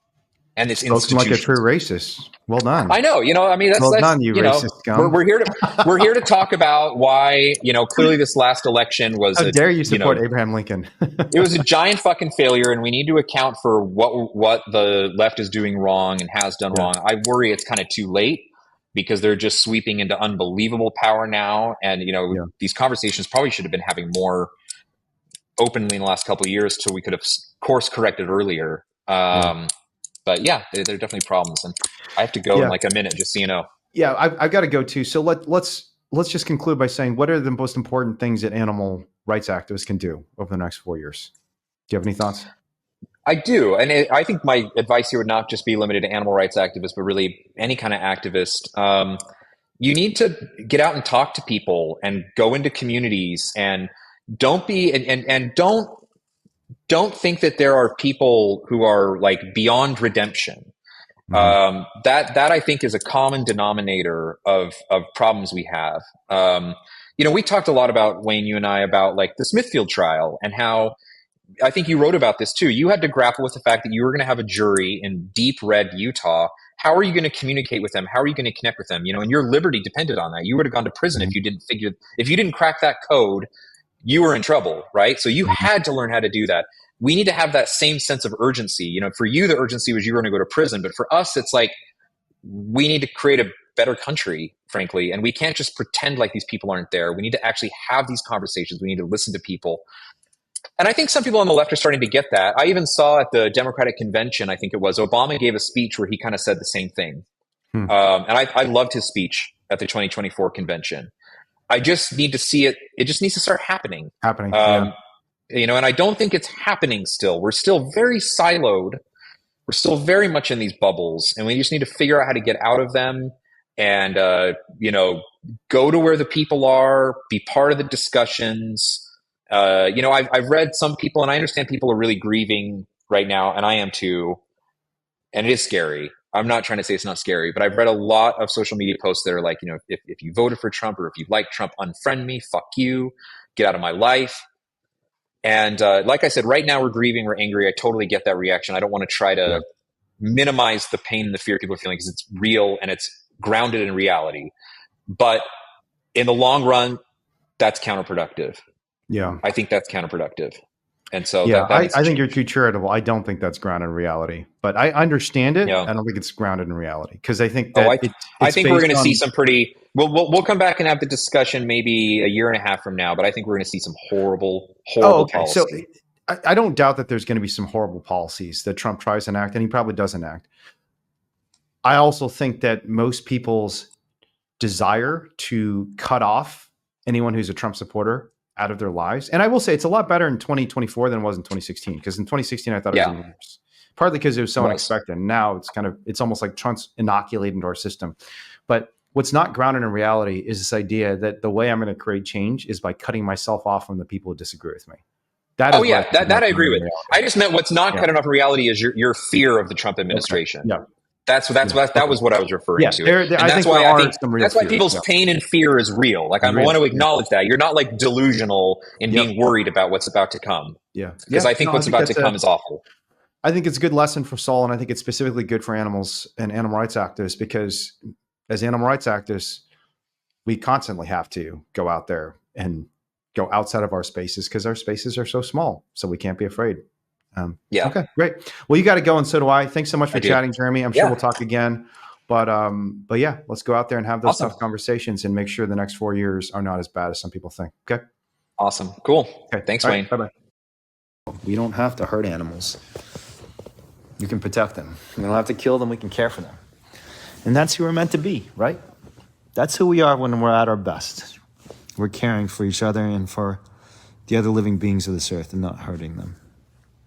Speaker 2: and its
Speaker 1: Spoken like a true
Speaker 2: institutions.
Speaker 1: racist. Well done.
Speaker 2: I know, I mean, that's
Speaker 1: Well
Speaker 2: that's
Speaker 1: done, you
Speaker 2: you know,
Speaker 1: racist
Speaker 2: we're
Speaker 1: scum.
Speaker 2: we're here to we're here to talk about why clearly this last election was
Speaker 1: How
Speaker 2: a
Speaker 1: dare you
Speaker 2: you
Speaker 1: support
Speaker 2: know
Speaker 1: Abraham Lincoln?
Speaker 2: it was a giant fucking failure, and we need to account for what the left is doing wrong and has done
Speaker 1: Yeah.
Speaker 2: wrong. I worry it's kind of too late because they're just sweeping into unbelievable power now, and
Speaker 1: Yeah.
Speaker 2: these conversations probably should have been having more openly in the last couple of years, so we could have course corrected earlier.
Speaker 1: Yeah.
Speaker 2: But yeah, there are definitely problems, and I have to go in
Speaker 1: Yeah.
Speaker 2: like a minute, just so you know.
Speaker 1: Yeah. I've got to go too. So let's just conclude by saying, what are the most important things that animal rights activists can do over the next 4 years? Do you have any thoughts?
Speaker 2: I do. And I think my advice here would not just be limited to animal rights activists, but really any kind of activist. You need to get out and talk to people and go into communities and don't be, and don't think that there are people who are like beyond redemption.
Speaker 1: Hmm.
Speaker 2: That I think is a common denominator of problems we have. We talked a lot about, Wayne, you and I, about like the Smithfield trial and how, I think you wrote about this too. You had to grapple with the fact that you were going to have a jury in deep red Utah. How are you going to communicate with them? How are you going to connect with them? And your liberty depended on that. You would have gone to prison
Speaker 1: Hmm.
Speaker 2: if you didn't crack that code, you were in trouble, right? So you
Speaker 1: Hmm.
Speaker 2: had to learn how to do that. We need to have that same sense of urgency. For you, the urgency was you were going to go to prison, but for us, it's like we need to create a better country, frankly, and we can't just pretend like these people aren't there. We need to actually have these conversations. We need to listen to people. And I think some people on the left are starting to get that. I even saw at the Democratic convention, I think it was, Obama gave a speech where he kind of said the same thing.
Speaker 1: Hmm.
Speaker 2: And I loved his speech at the 2024 convention. I just need to see it. It just needs to start happening.
Speaker 1: Happening. Yeah.
Speaker 2: Um, and I don't think it's happening still. We're still very siloed. We're still very much in these bubbles, and we just need to figure out how to get out of them and, go to where the people are, be part of the discussions. I've read some people, and I understand people are really grieving right now, and I am too. And it is scary. I'm not trying to say it's not scary, but I've read a lot of social media posts that are like, if you voted for Trump or if you like Trump, unfriend me, fuck you, get out of my life. And like I said, right now we're grieving, we're angry. I totally get that reaction. I don't want to try
Speaker 1: Yeah.
Speaker 2: to minimize the pain and the fear people are feeling because it's real and it's grounded in reality. But in the long run, that's counterproductive.
Speaker 1: Yeah.
Speaker 2: I think that's counterproductive. And so
Speaker 1: Yeah.
Speaker 2: that needs to
Speaker 1: I think you're
Speaker 2: change.
Speaker 1: too charitable. I don't think that's grounded in reality, but I understand it.
Speaker 2: Yeah.
Speaker 1: I don't think it's grounded in reality because I think
Speaker 2: Oh,
Speaker 1: that
Speaker 2: I
Speaker 1: it's
Speaker 2: think we're
Speaker 1: based
Speaker 2: going to see
Speaker 1: on.
Speaker 2: some pretty. We'll come back and have the discussion maybe a year and a half from now, but I think we're going to see some horrible,
Speaker 1: Oh,
Speaker 2: horrible
Speaker 1: okay. So
Speaker 2: policy.
Speaker 1: I don't doubt that there's going to be some horrible policies that Trump tries to enact, and he probably does enact. I also think that most people's desire to cut off anyone who's a Trump supporter out of their lives. And I will say it's a lot better in 2024 than it was in 2016. Because in 2016, I thought it was
Speaker 2: Yeah,
Speaker 1: even worse. Partly because it was
Speaker 2: it
Speaker 1: so
Speaker 2: was.
Speaker 1: unexpected. Now it's almost like Trump's inoculated into our system. But what's not grounded in reality is this idea that the way I'm going to create change is by cutting myself off from the people who disagree with me. That
Speaker 2: Oh
Speaker 1: is what I
Speaker 2: yeah,
Speaker 1: think is
Speaker 2: that
Speaker 1: not
Speaker 2: I agree
Speaker 1: grounded in
Speaker 2: with.
Speaker 1: reality.
Speaker 2: I just meant what's not
Speaker 1: Yeah.
Speaker 2: cut enough in reality is your fear of the Trump
Speaker 1: Okay.
Speaker 2: administration.
Speaker 1: Yeah.
Speaker 2: That's
Speaker 1: Yeah.
Speaker 2: that
Speaker 1: Okay.
Speaker 2: was what I was referring
Speaker 1: Yeah.
Speaker 2: to,
Speaker 1: There,
Speaker 2: and
Speaker 1: I
Speaker 2: that's
Speaker 1: think there
Speaker 2: why I
Speaker 1: are
Speaker 2: think
Speaker 1: some real
Speaker 2: that's why
Speaker 1: fears.
Speaker 2: people's
Speaker 1: Yeah.
Speaker 2: pain and fear is real. Like I
Speaker 1: Real.
Speaker 2: want to
Speaker 1: Yeah.
Speaker 2: acknowledge that you're not like delusional in
Speaker 1: Yep.
Speaker 2: being worried about what's about to come,
Speaker 1: Yeah.
Speaker 2: because
Speaker 1: Yeah.
Speaker 2: I think
Speaker 1: No, I
Speaker 2: what's
Speaker 1: think
Speaker 2: about to
Speaker 1: that's a.
Speaker 2: come is awful.
Speaker 1: I think it's a good lesson for Saul, and I think it's specifically good for animals and animal rights activists, because as animal rights activists, we constantly have to go out there and go outside of our spaces because our spaces are so small. So we can't be afraid.
Speaker 2: Yeah,
Speaker 1: Okay, great. Well, you got to go, and so do I. Thanks so much for
Speaker 2: I do.
Speaker 1: chatting, Jeremy. I'm sure
Speaker 2: Yeah,
Speaker 1: we'll talk again. But yeah, let's go out there and have those
Speaker 2: awesome.
Speaker 1: tough conversations and make sure the next 4 years are not as bad as some people think. Okay.
Speaker 2: Awesome. Cool.
Speaker 1: Okay.
Speaker 2: Thanks,
Speaker 1: All
Speaker 2: Wayne.
Speaker 1: right. Bye bye. We don't have to hurt animals. You can protect them. We don't have to kill them. We can care for them. And that's who we're meant to be, right? That's who we are when we're at our best. We're caring for each other and for the other living beings of this earth and not hurting them.